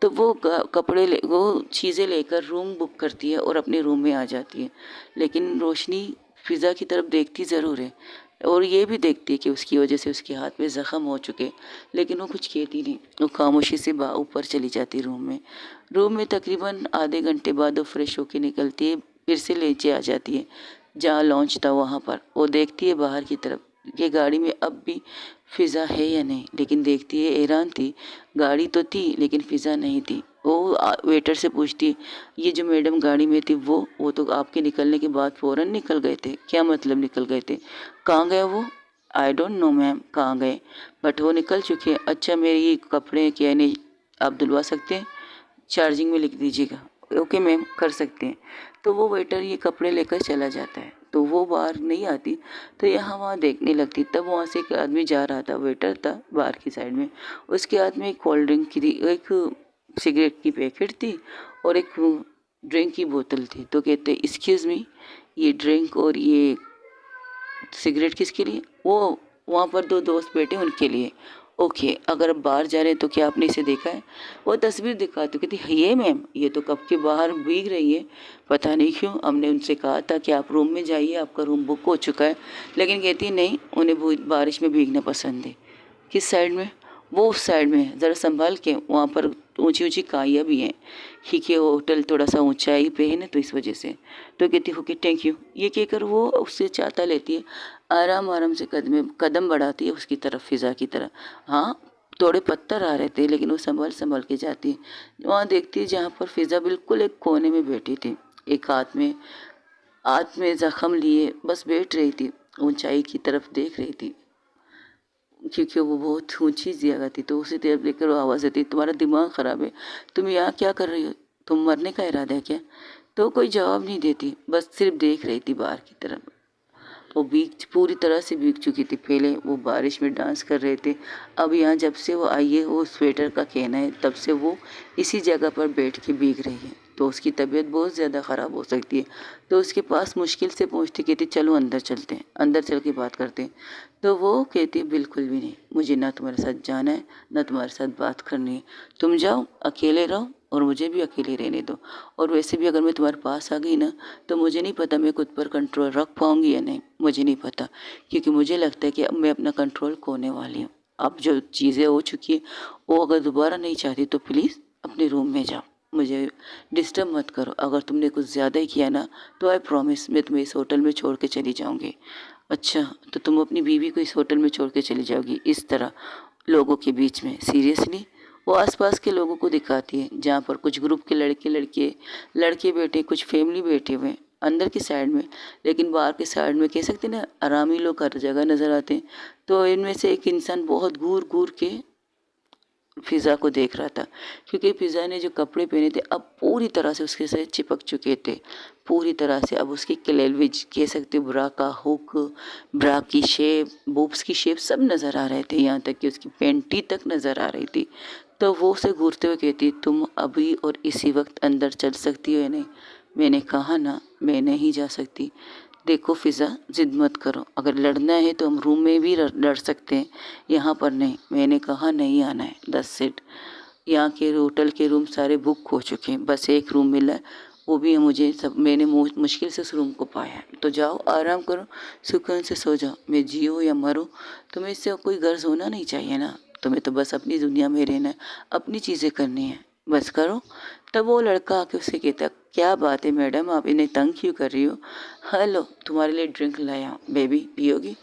तो वो वो चीज़ें लेकर रूम बुक करती है और अपने रूम में आ जाती है। लेकिन रोशनी फ़िज़ा की तरफ देखती ज़रूर है और ये भी देखती है कि उसकी वजह से उसके हाथ में ज़ख़म हो चुके, लेकिन वो कुछ कहती नहीं, वो खामोशी से ऊपर चली जाती रूम में। रूम में तकरीबन आधे घंटे बाद वो फ्रेश होकर निकलती है, फिर से नीचे आ जाती है जहाँ लॉन्च था वहाँ पर। वो देखती है बाहर की तरफ कि गाड़ी में अब भी फ़िज़ा है या नहीं, लेकिन देखती है हैरान थी, गाड़ी तो थी लेकिन फ़िज़ा नहीं थी। वो वेटर से पूछती, ये जो मैडम गाड़ी में थी वो तो आपके निकलने के बाद फ़ौरन निकल गए थे, क्या मतलब निकल गए थे, कहाँ गए वो? आई डोंट नो मैम कहाँ गए, बट वो निकल चुके हैं। अच्छा मेरे ये कपड़े क्या नहीं आप धुलवा सकते हैं, चार्जिंग में लिख दीजिएगा। ओके मैम कर सकते हैं। तो वो वेटर ये कपड़े लेकर चला जाता है, तो वो बाहर नहीं आती, तो यहाँ वहाँ देखने लगती। तब वहाँ से एक आदमी जा रहा था, वेटर था बाहर की साइड में, उसके हाथ में एक कोल्ड ड्रिंक की थी, एक सिगरेट की पैकेट थी और एक ड्रिंक की बोतल थी। तो कहते एक्सक्यूज़ मी, ये ड्रिंक और ये सिगरेट किसके लिए? वो वहाँ पर दो दोस्त बैठे उनके लिए। ओके अगर आप बाहर जा रहे हैं तो क्या आपने इसे देखा है? वो तस्वीर दिखा तो कहती ये मैम ये तो कब के बाहर भीग रही है, पता नहीं क्यों, हमने उनसे कहा था कि आप रूम में जाइए, आपका रूम बुक हो चुका है, लेकिन कहती नहीं उन्हें बारिश में भीगना पसंद है। किस साइड में? वो उस साइड में, ज़रा संभाल के, वहाँ पर ऊंची ऊंची काइयाँ भी हैं, क्योंकि वो होटल थोड़ा सा ऊंचाई पे है ना, तो इस वजह से। तो कहती ओके थैंक यू, ये कहकर वो उससे चाहता लेती है, आराम आराम से कदम कदम बढ़ाती है उसकी तरफ, फिज़ा की तरफ। हाँ, थोड़े पत्थर आ रहे थे लेकिन वो संभल संभल के जाती है। वहाँ देखती है जहाँ पर फिज़ा बिल्कुल एक कोने में बैठी थी, एक हाथ में जख्म लिए बस बैठ रही थी, ऊंचाई की तरफ देख रही थी, क्योंकि वो बहुत ऊंची जगह थी। तो उसी तरफ लेकर वो आवाज़ देती, तुम्हारा दिमाग ख़राब है, तुम यहाँ क्या कर रही हो, तुम मरने का इरादा है क्या? तो कोई जवाब नहीं देती, बस सिर्फ देख रही थी बाहर की तरफ। वो पूरी तरह से भीग चुकी थी। पहले वो बारिश में डांस कर रहे थे, अब यहाँ जब से वो आई है, वो स्वेटर का कहना है, तब से वो इसी जगह पर बैठ के भीग रही है। तो उसकी तबीयत बहुत ज़्यादा ख़राब हो सकती है। तो उसके पास मुश्किल से पहुँचती, कहती चलो अंदर चलते हैं, अंदर चल के बात करते हैं। तो वो कहती है बिल्कुल भी नहीं, मुझे ना तुम्हारे साथ जाना है ना तुम्हारे साथ बात करनी है, तुम जाओ अकेले रहो और मुझे भी अकेले रहने दो। और वैसे भी अगर मैं तुम्हारे पास आ गई ना, तो मुझे नहीं पता मैं खुद पर कंट्रोल रख पाऊंगी या नहीं, मुझे नहीं पता, क्योंकि मुझे लगता है कि अब मैं अपना कंट्रोल खोने वाली हूँ। अब जो चीज़ें हो चुकी है, वो अगर दोबारा नहीं चाहती तो प्लीज़ अपने रूम में जाओ, मुझे डिस्टर्ब मत करो। अगर तुमने कुछ ज़्यादा ही किया ना, तो आई प्रॉमिस मैं तुम्हें इस होटल में छोड़ के चली जाऊँगी। अच्छा, तो तुम अपनी बीवी को इस होटल में छोड़ के चली जाओगी इस तरह लोगों के बीच में? सीरियसली? वो आसपास के लोगों को दिखाती है, जहाँ पर कुछ ग्रुप के लड़के बैठे, कुछ फैमिली बैठे हुए हैं अंदर की साइड में, लेकिन बाहर की साइड में कह सकते हैं ना, आरामी लोग हर जगह नज़र आते हैं। तो इनमें से एक इंसान बहुत घूर घूर के फिज़ा को देख रहा था, क्योंकि फिज़ा ने जो कपड़े पहने थे अब पूरी तरह से उसके साथ चिपक चुके थे, पूरी तरह से। अब उसकी क्लेविज कह सकते हो, ब्रा का हुक, ब्रा की शेप, बूब्स की शेप सब नज़र आ रहे थे, यहाँ तक कि उसकी पैंटी तक नज़र आ रही थी। तो वो उसे घूरते हुए कहती, तुम अभी और इसी वक्त अंदर चल सकती हो या नहीं? मैंने कहा ना, मैं नहीं जा सकती। देखो फिज़ा, ज़िद मत करो, अगर लड़ना है तो हम रूम में भी लड़ सकते हैं, यहाँ पर नहीं। मैंने कहा नहीं आना है, दस सेट। यहाँ के होटल के रूम सारे बुक हो चुके हैं, बस एक रूम मिला है, वो भी मुझे सब मैंने मुश्किल से उस रूम को पाया है। तो जाओ आराम करो, सुकून से सो जाओ, मैं जियो या मरूँ तुम्हें इससे कोई गर्ज होना नहीं चाहिए ना, तुम्हें तो बस अपनी दुनिया में रहना है, अपनी चीज़ें करनी है, बस करो। तब वो लड़का आके उससे कहता, क्या बात है मैडम, आप इन्हें तंग क्यों कर रही हो? हेलो, तुम्हारे लिए ड्रिंक लाया हूँ, बेबी पियोगी?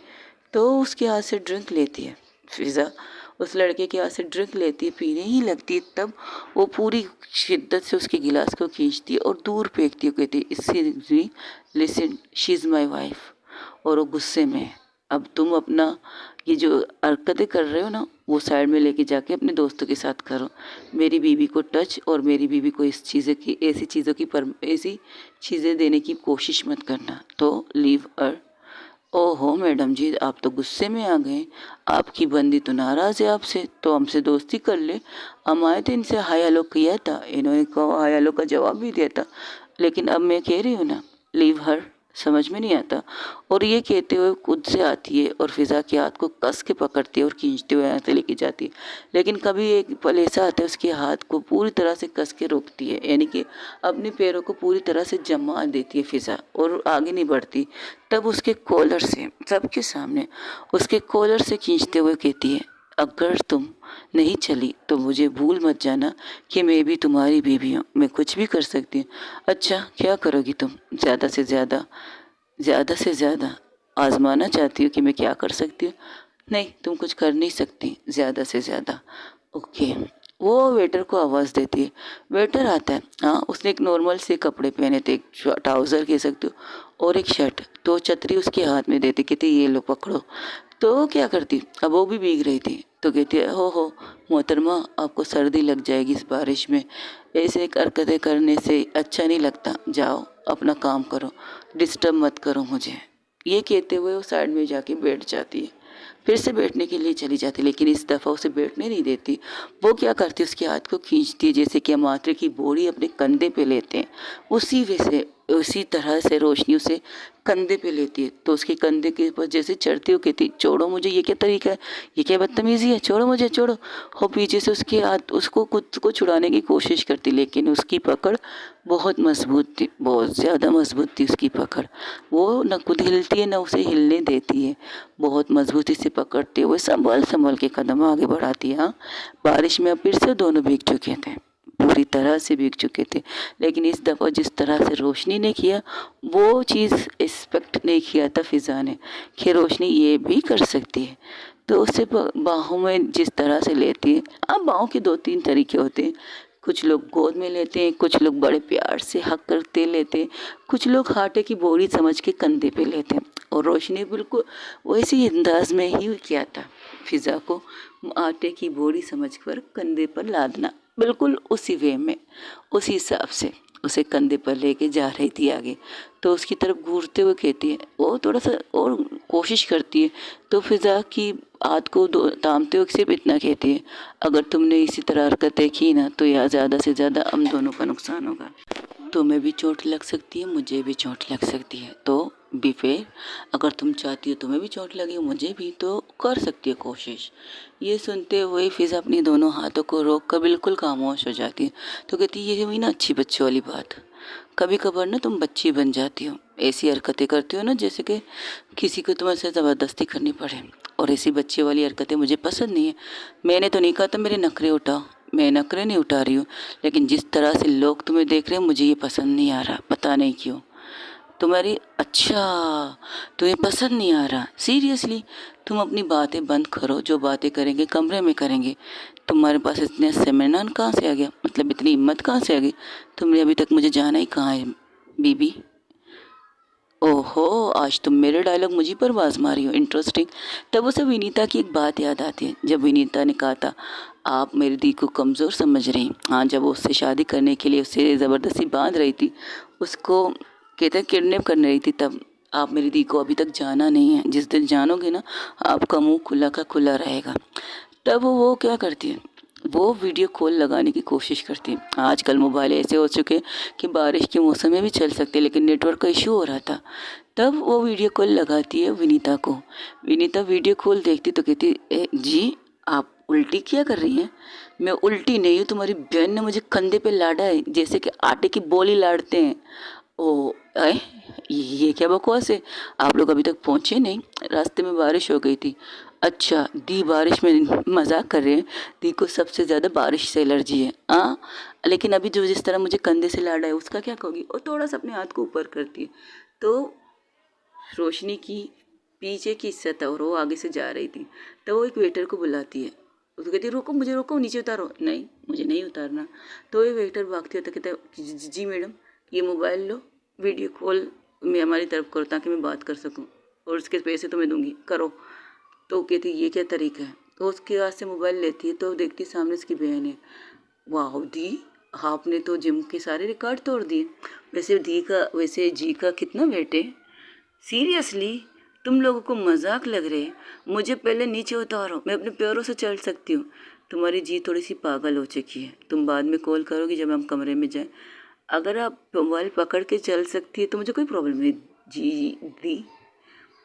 तो उसके हाथ से ड्रिंक लेती है फिज़ा, उस लड़के के हाथ से ड्रिंक लेती है, पीने ही लगती है। तब वो पूरी शिद्दत से उसके गिलास को खींचती है और दूर फेंकती है, कहती है इससे listen, she is my wife. और वो गुस्से में है, अब तुम अपना ये जो हरकतें कर रहे हो ना, वो साइड में लेके जाके अपने दोस्तों के साथ करो। मेरी बीवी को टच और मेरी बीवी को ऐसी चीज़ें देने की कोशिश मत करना। तो लीव अर। ओहो मैडम जी, आप तो गुस्से में आ गए, आपकी बंदी तो नाराज़ है आपसे, तो हमसे दोस्ती कर ले। हम आए थे, इनसे हाय हेलो किया था, इन्होंने कहा हाय हेलो का जवाब भी दिया था, लेकिन अब मैं कह रही हूँ ना, लीव हर, समझ में नहीं आता। और ये कहते हुए खुद से आती है और फिज़ा के हाथ को कस के पकड़ती है और खींचते हुए यहाँ से लेके जाती है। लेकिन कभी एक पल ऐसा आता है, उसके हाथ को पूरी तरह से कस के रोकती है, यानी कि अपने पैरों को पूरी तरह से जमा देती है फिज़ा, और आगे नहीं बढ़ती। तब उसके कॉलर से, सबके सामने उसके कॉलर से खींचते हुए कहती है, अगर तुम नहीं चली तो मुझे भूल मत जाना कि मैं भी तुम्हारी बीवी हूँ, मैं कुछ भी कर सकती हूँ। अच्छा, क्या करोगी तुम? ज़्यादा से ज़्यादा आजमाना चाहती हो कि मैं क्या कर सकती हूँ? नहीं, तुम कुछ कर नहीं सकती ज़्यादा से ज़्यादा। ओके। वो वेटर को आवाज़ देती है, वेटर आता है। हाँ, उसने एक नॉर्मल से कपड़े पहने थे, एक ट्राउज़र कह सकते हो और एक शर्ट। तो छतरी उसके हाथ में देती, कहती ये लो पकड़ो। तो वो क्या करती, अब वो भी भीग रही थी, तो कहती है हो मोहतरमा, आपको सर्दी लग जाएगी इस बारिश में, ऐसे हरकतें करने से अच्छा नहीं लगता, जाओ अपना काम करो, डिस्टर्ब मत करो मुझे। ये कहते हुए वो साइड में जाके बैठ जाती है, फिर से बैठने के लिए चली जाती, लेकिन इस दफ़ा उसे बैठने नहीं देती। वो क्या करती, उसके हाथ को खींचती है, जैसे कि हम माथे की बोरी अपने कंधे पे लेते हैं, उसी वैसे उसी तरह से रोशनी उसे कंधे पे लेती है, तो उसके कंधे के ऊपर जैसे चढ़ती हो कहती छोड़ो मुझे, ये क्या तरीका है, ये क्या बदतमीज़ी है, छोड़ो मुझे छोड़ो। हो पीछे से उसके हाथ उसको खुद को छुड़ाने की कोशिश करती, लेकिन उसकी पकड़ बहुत मजबूत थी, बहुत ज़्यादा मजबूत थी उसकी पकड़। वो न खुद हिलती है न उसे हिलने देती है, बहुत मजबूती से पकड़ते हुए संभल संभल के कदम आगे बढ़ाती है। हाँ, बारिश में अब फिर से दोनों भीग चुके थे, पूरी तरह से भीग चुके थे, लेकिन इस दफ़ा जिस तरह से रोशनी ने किया वो चीज़ एक्सपेक्ट नहीं किया था फ़िज़ा ने कि रोशनी ये भी कर सकती है। तो उसे बाहों में जिस तरह से लेती है, अब बाहों के 2-3 तरीके होते हैं, कुछ लोग गोद में लेते हैं, कुछ लोग बड़े प्यार से हक करते लेते हैं, कुछ लोग आटे की बोरी समझ के कंधे पे लेते हैं। और रोशनी बिल्कुल वैसी अंदाज में ही किया था, फ़िज़ा को आटे की बोरी समझकर कंधे पर लादना, बिल्कुल उसी वे में, उसी हिसाब से उसे कंधे पर लेके जा रही थी आगे। तो उसकी तरफ घूरते हुए कहती है, वो थोड़ा सा और कोशिश करती है, तो फ़िज़ा की हाथ को थामते हुए सिर्फ इतना कहती है, अगर तुमने इसी तरह हरकतें की ना तो यह ज़्यादा से ज़्यादा हम दोनों का नुकसान होगा। तुम्हें भी चोट लग सकती है, मुझे भी चोट लग सकती है, तो बी फेयर, अगर तुम चाहती हो तुम्हें भी चोट लगे मुझे भी, तो कर सकती है कोशिश। ये सुनते हुए फ़िज़ा अपनी दोनों हाथों को रोक कर बिल्कुल खामोश हो जाती है। तो कहती है, ये हुई ना अच्छी बच्चों वाली बात, कभी कभार ना तुम बच्ची बन जाती हो, ऐसी हरकतें करती हो ना जैसे कि किसी को तुम्हारे ज़बरदस्ती करनी पड़े, और ऐसी बच्चे वाली हरकतें मुझे पसंद नहीं है। मैंने तो नहीं कहा था मेरे नखरे उठाओ, मैं नखरे नहीं उठा रही हूँ, लेकिन जिस तरह से लोग तुम्हें देख रहे हैं मुझे ये पसंद नहीं आ रहा, पता नहीं क्यों। तुम्हारी अच्छा, तुम्हें पसंद नहीं आ रहा, सीरियसली? तुम अपनी बातें बंद करो, जो बातें करेंगे कमरे में करेंगे। तुम्हारे पास इतने सेमिनार कहाँ से आ गया, मतलब इतनी हिम्मत कहाँ से आ गई? तुमने अभी तक मुझे जाना ही कहाँ है बीबी? ओहो, आज तुम मेरे डायलॉग मुझी पर बाज मारी हो, इंटरेस्टिंग। तब उसे विनीता की एक बात याद आती है, जब विनीता ने कहा था आप मेरी दी को कमज़ोर समझ रही हैं। हाँ, जब वो उससे शादी करने के लिए उससे ज़बरदस्ती बांध रही थी, उसको कहते हैं किडनैप करने रही थी, तब आप मेरी दी को अभी तक जाना नहीं है, जिस दिन जानोगे ना आपका मुंह खुला का खुला रहेगा। तब वो क्या करती है, वो वीडियो कॉल लगाने की कोशिश करती है। आजकल मोबाइल ऐसे हो चुके हैं कि बारिश के मौसम में भी चल सकते हैं, लेकिन नेटवर्क का इशू हो रहा था। तब वो वीडियो कॉल लगाती है विनीता को। विनीता वीडियो कॉल देखती तो कहती जी आप उल्टी क्या कर रही हैं? मैं उल्टी नहीं हूँ, तुम्हारी बहन ने मुझे कंधे पे लाड़ा है जैसे कि आटे की बोली लाड़ते हैं। ओ अय ये क्या बकवास है, आप लोग अभी तक पहुँचे नहीं, रास्ते में बारिश हो गई थी। अच्छा दी बारिश में मजाक कर रहे हैं, दी को सबसे ज़्यादा बारिश से एलर्जी है। हाँ, लेकिन अभी जो जिस तरह मुझे कंधे से लाड़ा है उसका क्या कहोगी? और थोड़ा सा अपने हाथ को ऊपर करती है, तो रोशनी की पीछे की हिस्सा था और वो आगे से जा रही थी, तो वो एक वेटर को बुलाती है। उसको कहती है रोको, मुझे रोको, नीचे उतारो। नहीं, मुझे नहीं उतारना। तो ये वेटर भागते होता कहता है जी मैडम, ये मोबाइल लो, वीडियो कॉल में हमारी तरफ करो ताकि मैं बात कर सकूं, और उसके पैसे तो मैं दूंगी, करो। तो कहती ये क्या तरीका है? तो उसके हाथ से मोबाइल लेती है तो देखती सामने उसकी बहन है। वाह दी, आपने तो जिम के सारे रिकॉर्ड तोड़ दिए। वैसे जी का कितना वेट है? सीरियसली? तुम लोगों को मजाक लग रहे हैं? मुझे पहले नीचे उतारो, मैं अपने पैरों से चल सकती हूँ। तुम्हारी जी थोड़ी सी पागल हो चुकी है, तुम बाद में कॉल करोगी जब हम कमरे में जाएं। अगर आप मोबाइल पकड़ के चल सकती है तो मुझे कोई प्रॉब्लम नहीं जी दी,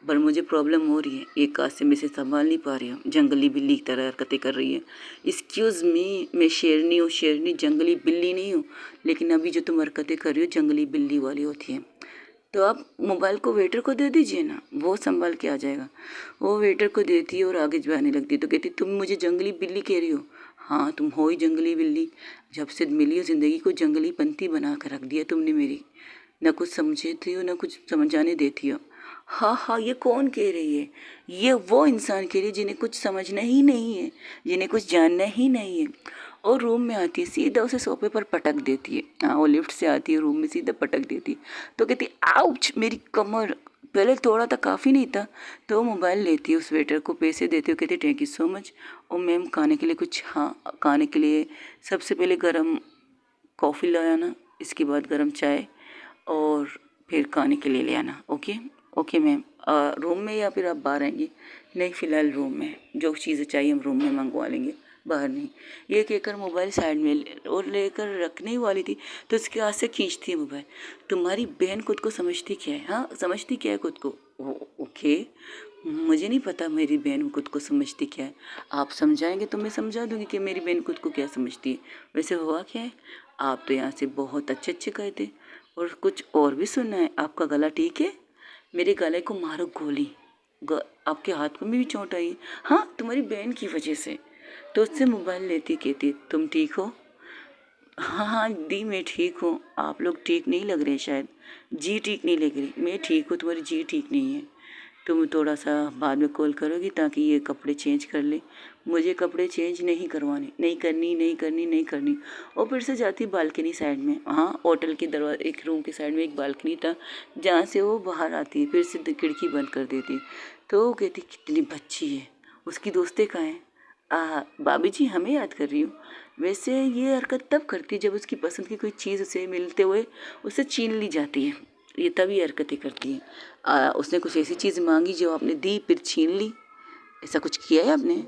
पर मुझे प्रॉब्लम हो रही है, एक हाथ से मैं इसे संभाल नहीं पा रही हूँ, जंगली बिल्ली की तरह हरकतें कर रही है। एक्सक्यूज़ मी, मैं शेरनी हूँ, शेरनी, जंगली बिल्ली नहीं हूँ, लेकिन अभी जो तुम हरकतें कर रही हो जंगली बिल्ली वाली होती हैं। तो आप मोबाइल को वेटर को दे दीजिए ना, वो संभाल के आ जाएगा। वो वेटर को देती है और आगे जाने लगती है, तो कहती तुम मुझे जंगली बिल्ली कह रही हो? हाँ, तुम हो ही जंगली बिल्ली, जब से मिली हो ज़िंदगी को जंगली पंथी बना कर रख दिया तुमने मेरी, न कुछ समझती हो न कुछ समझाने देती हो। हाँ हाँ, ये कौन कह रही है? ये वो इंसान कह रही है जिन्हें कुछ समझना ही नहीं है, जिन्हें कुछ जानना ही नहीं है। और रूम में आती है, सीधा उसे सोफे पर पटक देती है। हाँ, वो लिफ्ट से आती है, रूम में सीधा पटक देती है, तो कहती आउच मेरी कमर। पहले थोड़ा था, काफ़ी नहीं था। तो वो मोबाइल लेती है, उस वेटर को पैसे देती है, कहती थैंक यू सो मच। और मैम खाने के लिए कुछ, हाँ खाने के लिए सबसे पहले गरम कॉफ़ी ले आना, इसके बाद गरम चाय, और फिर खाने के लिए ले आना। Okay okay ma'am. रूम में या फिर आप बाहर आएंगी? नहीं, फ़िलहाल रूम में, जो चीज़ें चाहिए हम रूम में मंगवा लेंगे, बाहर नहीं। ये कहकर मोबाइल साइड में और लेकर रखने ही वाली थी तो उसके हाथ से खींचती है मोबाइल। तुम्हारी बहन खुद को समझती क्या है? हाँ, समझती क्या है खुद को? ओके, मुझे नहीं पता मेरी बहन खुद को समझती क्या है। आप समझाएंगे तो मैं समझा दूंगी कि मेरी बहन खुद को क्या समझती है। वैसे हुआ क्या है, आप तो यहाँ से बहुत अच्छे अच्छे गए थे और कुछ और भी सुनना है। आपका गला ठीक है? मेरे गले को मारो गोली। आपके हाथ में भी चोट आई है। हाँ, तुम्हारी बहन की वजह से। तो उससे मोबाइल लेती कहती तुम ठीक हो? हाँ हाँ दी, मैं ठीक हूँ। आप लोग ठीक नहीं लग रहे शायद। जी ठीक नहीं लग रही। मैं ठीक हूँ, तुम्हारी जी ठीक नहीं है। तुम थोड़ा सा बाद में कॉल करोगी ताकि ये कपड़े चेंज कर ले। मुझे कपड़े चेंज नहीं करवाने, नहीं करनी, नहीं करनी, नहीं करनी। और फिर से जाती बालकनी साइड में। हाँ, होटल के दरवाजे, एक रूम के साइड में एक बालकनी था जहाँ से वो बाहर आती है। फिर से खिड़की बंद कर देती। तो वो कहती कितनी बच्ची है। उसकी दोस्तें कहाँ हैं? भाभी जी, हमें याद कर रही हूँ। वैसे ये हरकत तब करती जब उसकी पसंद की कोई चीज़ उसे मिलते हुए उसे छीन ली जाती है। ये तभी हरकतें करती है। उसने कुछ ऐसी चीज़ मांगी जो आपने दी फिर छीन ली। ऐसा कुछ किया है आपने?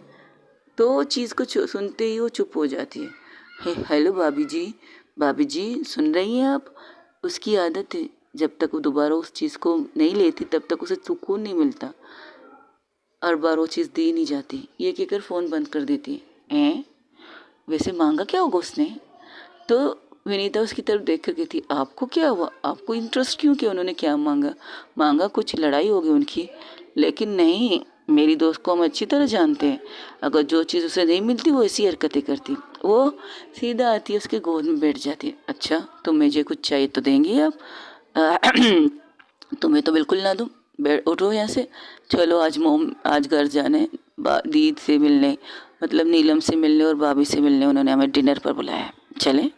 तो वो चीज़ को सुनते ही वो चुप हो जाती है। हेलो भाभी जी सुन रही हैं आप? उसकी आदत है, जब तक वो दोबारा उस चीज़ को नहीं लेती तब तक उसे सुकून नहीं मिलता। हर बार वो चीज़ दी नहीं जाती। ये कहकर फ़ोन बंद कर देती है। वैसे मांगा क्या होगा उसने? तो विनीता उसकी तरफ देख कर कहती आपको क्या हुआ? आपको इंटरेस्ट क्यों कि उन्होंने क्या मांगा? मांगा कुछ, लड़ाई हो गई उनकी? लेकिन नहीं, मेरी दोस्त को हम अच्छी तरह जानते हैं। अगर जो चीज़ उसे नहीं मिलती वो ऐसी हरकतें करती। वो सीधा आती है, उसके गोद में बैठ जाती है। अच्छा, तो मुझे कुछ चाहिए तो देंगी आप? तुम्हें तो बिल्कुल ना दूं। बैठ उठो यहाँ से। चलो आज घर जाने, दीद से मिलने, मतलब नीलम से मिलने और भाभी से मिलने उन्होंने हमें डिनर पर बुलाया है, चलें?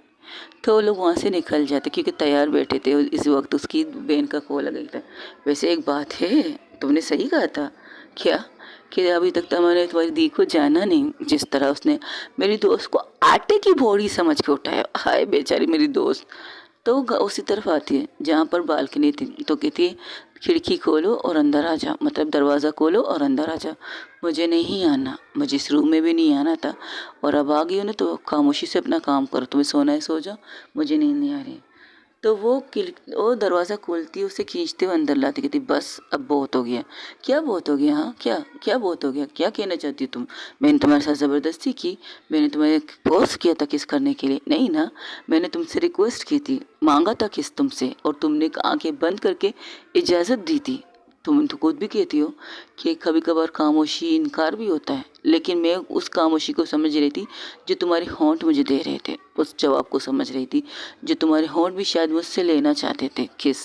तो वो लोग वहाँ से निकल जाते क्योंकि तैयार बैठे थे। इस वक्त उसकी बहन का कॉल आ गया था। वैसे एक बात है, तुमने सही कहा था। क्या? कि अभी तक तो मैंने तुम्हारी दी को जाना नहीं। जिस तरह उसने मेरी दोस्त को आटे की बोरी समझ के उठाया, हाय बेचारी मेरी दोस्त। तो उसी तरफ आती है जहाँ पर बालकनी थी। तो कहती है खिड़की खोलो और अंदर आ जा, मतलब दरवाज़ा खोलो और अंदर आ जा। मुझे नहीं आना, मुझे इस रूम में भी नहीं आना था। और अब आ गई हो ना तो खामोशी से अपना काम करो। तुम्हें सोना है सो जाओ, मुझे नींद नहीं आ रही। तो वो दरवाज़ा खोलती, उसे खींचते हुए अंदर लाती, कहती बस अब बहुत हो गया। क्या बहुत हो गया? हाँ, क्या क्या बहुत हो गया? क्या कहना चाहती हो तुम? मैंने तुम्हारे साथ ज़बरदस्ती की? मैंने तुम्हें फोर्स किया था किस करने के लिए? नहीं ना, मैंने तुमसे रिक्वेस्ट की थी, मांगा था किस तुमसे, और तुमने आंखें बंद करके इजाज़त दी थी। तुम तो खुद भी कहती हो कि कभी कभार खामोशी इनकार भी होता है। लेकिन मैं उस खामोशी को समझ रही थी जो तुम्हारे होंठ मुझे दे रहे थे। उस जवाब को समझ रही थी जो तुम्हारे होंठ भी शायद मुझसे लेना चाहते थे, किस।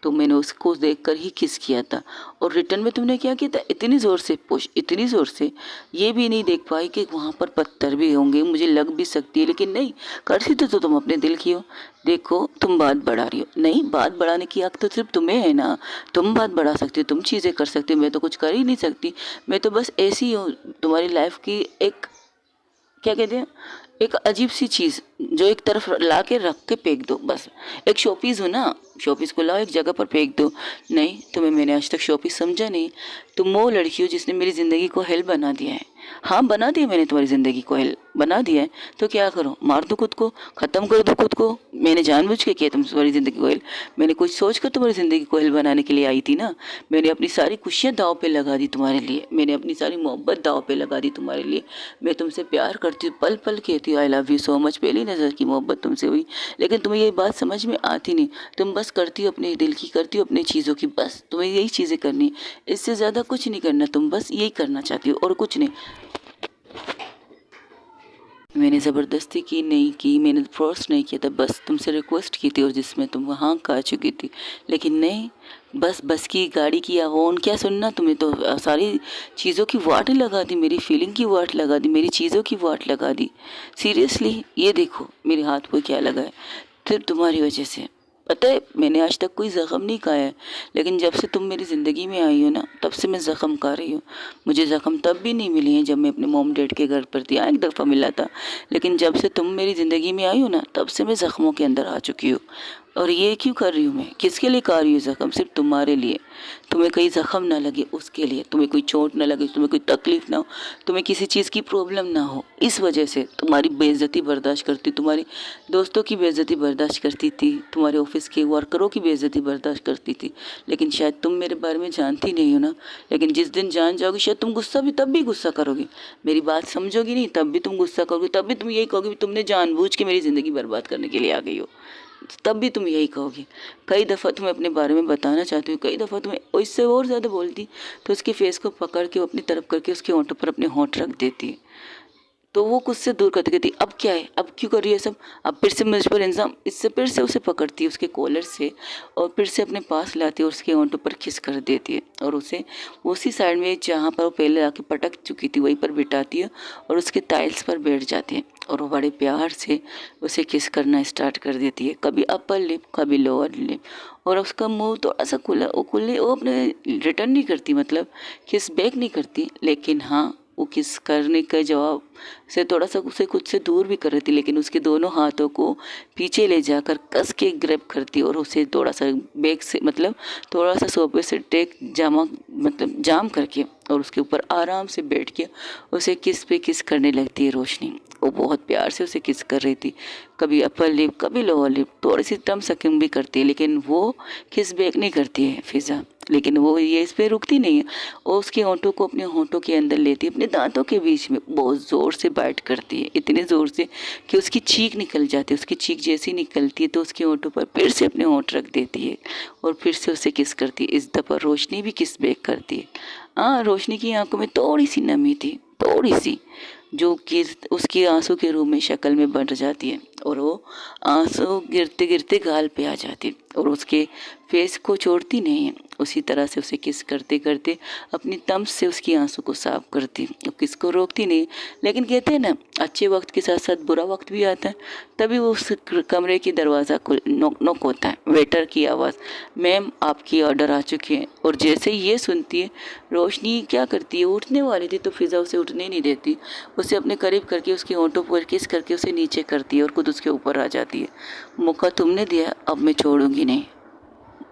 तो मैंने उसको देखकर ही किस किया था। और रिटर्न में तुमने क्या किया था? इतनी ज़ोर से पुश, इतनी ज़ोर से, ये भी नहीं देख पाई कि वहाँ पर पत्थर भी होंगे, मुझे लग भी सकती है। लेकिन नहीं, करती तो तुम अपने दिल की हो। देखो तुम बात बढ़ा रही हो। नहीं, बात बढ़ाने की हक तो सिर्फ तुम्हें है ना। तुम बात बढ़ा सकती हो, तुम चीज़ें कर सकती हो, मैं तो कुछ कर ही नहीं सकती। मैं तो बस ऐसी हूँ, तुम्हारी लाइफ की एक, क्या कहते हैं, एक अजीब सी चीज़ जो एक तरफ ला के रख के फेंक दो, बस। एक शोपीस हो ना, शोपीस को लाओ एक जगह पर फेंक दो। नहीं, तुम्हें मैंने आज तक शोपीस समझा नहीं। तुम वो लड़की हो जिसने मेरी ज़िंदगी को हेल बना दिया है। हाँ, बना दिया मैंने तुम्हारी ज़िंदगी को हेल बना दिया है। तो क्या करो? मार दो खुद को, ख़त्म कर दो खुद को। मैंने जानबूझ के किया तुम्हारी ज़िंदगी को हेल। मैंने कुछ सोच कर तुम्हारी ज़िंदगी को हेल बनाने के लिए आई थी ना। मैंने अपनी सारी खुशियाँ दाव पे लगा दी तुम्हारे लिए। मैंने अपनी सारी मोहब्बत दाव पे लगा दी तुम्हारे लिए। मैं तुमसे प्यार करती हूँ, पल पल कहती हूँ I love you so much. पहली नज़र की मोहब्बत तुमसे हुई, लेकिन तुम्हें ये बात समझ में आती नहीं। तुम बस करती हो अपने दिल की, करती हो अपनी चीज़ों की, बस तुम्हें यही चीज़ें करनी, इससे ज़्यादा कुछ नहीं करना। तुम बस यही करना चाहती हो और कुछ नहीं। मैंने ज़बरदस्ती की नहीं की, मैंने फोर्स नहीं किया था, बस तुमसे रिक्वेस्ट की थी और जिसमें तुम वहाँ का चुकी थी। लेकिन नहीं, बस की गाड़ी की हॉर्न क्या सुनना। तुम्हें तो सारी चीज़ों की वाट लगा दी, मेरी फीलिंग की वाट लगा दी, मेरी चीज़ों की वाट लगा दी। सीरियसली, ये देखो मेरे हाथ पे क्या लगा है, सिर्फ तुम्हारी वजह से। पता है, मैंने आज तक कोई ज़ख़म नहीं खाया है, लेकिन जब से तुम मेरी ज़िंदगी में आई हो ना, तब से मैं ज़ख़म खा रही हूँ। मुझे ज़ख़म तब भी नहीं मिले हैं जब मैं अपने मॉम डैड के घर पर थी। एक दफ़ा मिला था, लेकिन जब से तुम मेरी ज़िंदगी में आई हो ना, तब से मैं ज़ख़मों के अंदर आ चुकी हूँ। और ये क्यों कर रही हूँ मैं? किसके लिए खा रही हूँ ज़ख़म? सिर्फ तुम्हारे लिए। तुम्हें कहीं ज़ख़म ना लगे उसके लिए, तुम्हें कोई चोट ना लगे, तुम्हें कोई तकलीफ़ ना हो, तुम्हें किसी चीज़ की प्रॉब्लम ना हो, इस वजह से तुम्हारी बेइज्जती बर्दाश्त करती, तुम्हारे दोस्तों की बेइज्जती बर्दाश्त करती थी, तुम्हारे ऑफिस के वर्करों की बेइज्जती बर्दाश्त करती थी। लेकिन शायद तुम मेरे बारे में जानती नहीं हो ना। लेकिन जिस दिन जान जाओगी शायद तुम गुस्सा भी तब भी गुस्सा करोगी, मेरी बात समझोगी नहीं, तब भी तुम गुस्सा करोगी, तब भी तुम यही कहोगी तुमने जानबूझ के मेरी ज़िंदगी बर्बाद करने के लिए आ गई हो, तब भी तुम यही कहोगे। कई दफ़ा तुम्हें अपने बारे में बताना चाहती हूँ, कई दफ़ा तुम्हें इससे और ज़्यादा बोलती, तो उसके फेस को पकड़ के अपनी तरफ करके उसके होंठों पर अपने होंठ रख देती है, तो वो खुद से दूर करती कहती अब क्या है, अब क्यों कर रही है सब, अब फिर से मुझ पर इल्ज़ाम, इससे फिर से उसे पकड़ती है उसके कॉलर से और फिर से अपने पास लाती है और उसके होंठों पर किस कर देती है और उसे उसी साइड में जहाँ पर वो पहले आके पटक चुकी थी वहीं पर बिठाती है और उसके टाइल्स पर बैठ जाती है और वो बड़े प्यार से उसे किस करना स्टार्ट कर देती है, कभी अपर लिप कभी लोअर लिप, और उसका मुंह थोड़ा सा खुला, वो अपने रिटर्न नहीं करती, मतलब किस बैक नहीं करती, लेकिन हाँ वो किस करने का जवाब से थोड़ा सा उसे खुद से दूर भी कर रही थी, लेकिन उसके दोनों हाथों को पीछे ले जाकर कस के ग्रैब करती और उसे थोड़ा सा बैक से, मतलब थोड़ा सा सोफे से जाम करके और उसके ऊपर आराम से बैठ के उसे किस पे किस करने लगती है रोशनी। वो बहुत प्यार से उसे किस कर रही थी, कभी अपर लिप कभी लोअर लिप, थोड़ी सी टम सकिंग भी करती है, लेकिन वो किस बैक नहीं करती है फिज़ा। लेकिन वो ये इस पे रुकती नहीं है, वो उसके होंठों को अपने होंठों के अंदर लेती है, अपने दांतों के बीच में बहुत ज़ोर से बाइट करती है, इतने ज़ोर से कि उसकी चीख निकल जाती है। उसकी चीख जैसी निकलती है तो उसके होंठों पर फिर से अपने होंठ रख देती है और फिर से उसे किस करती है। इस दफ़ा रोशनी भी किस बैक करती है। हाँ, रोशनी की आंखों में थोड़ी सी नमी थी, थोड़ी सी, जो कि उसकी आंसू के रूप में शक्ल में बन जाती है और वो आंसू गिरते गिरते गाल पे आ जाती और उसके फेस को छोड़ती नहीं है, उसी तरह से उसे किस करते करते अपनी तम्स से उसकी आंसू को साफ करती और किस को रोकती नहीं। लेकिन कहते हैं ना, अच्छे वक्त के साथ साथ बुरा वक्त भी आता है, तभी वो उस कमरे की दरवाज़ा नॉक नॉक होता है, वेटर की आवाज़, मैम आपकी ऑर्डर आ चुकी है। और जैसे ही ये सुनती है रोशनी क्या करती है, उठने वाली थी तो फिज़ा उसे उठने नहीं देती, उसे अपने करीब करके उसके होंठों पर किस करके उसे नीचे करती है और खुद उसके ऊपर आ जाती है। मौका तुमने दिया, अब मैं छोड़ूंगी नहीं।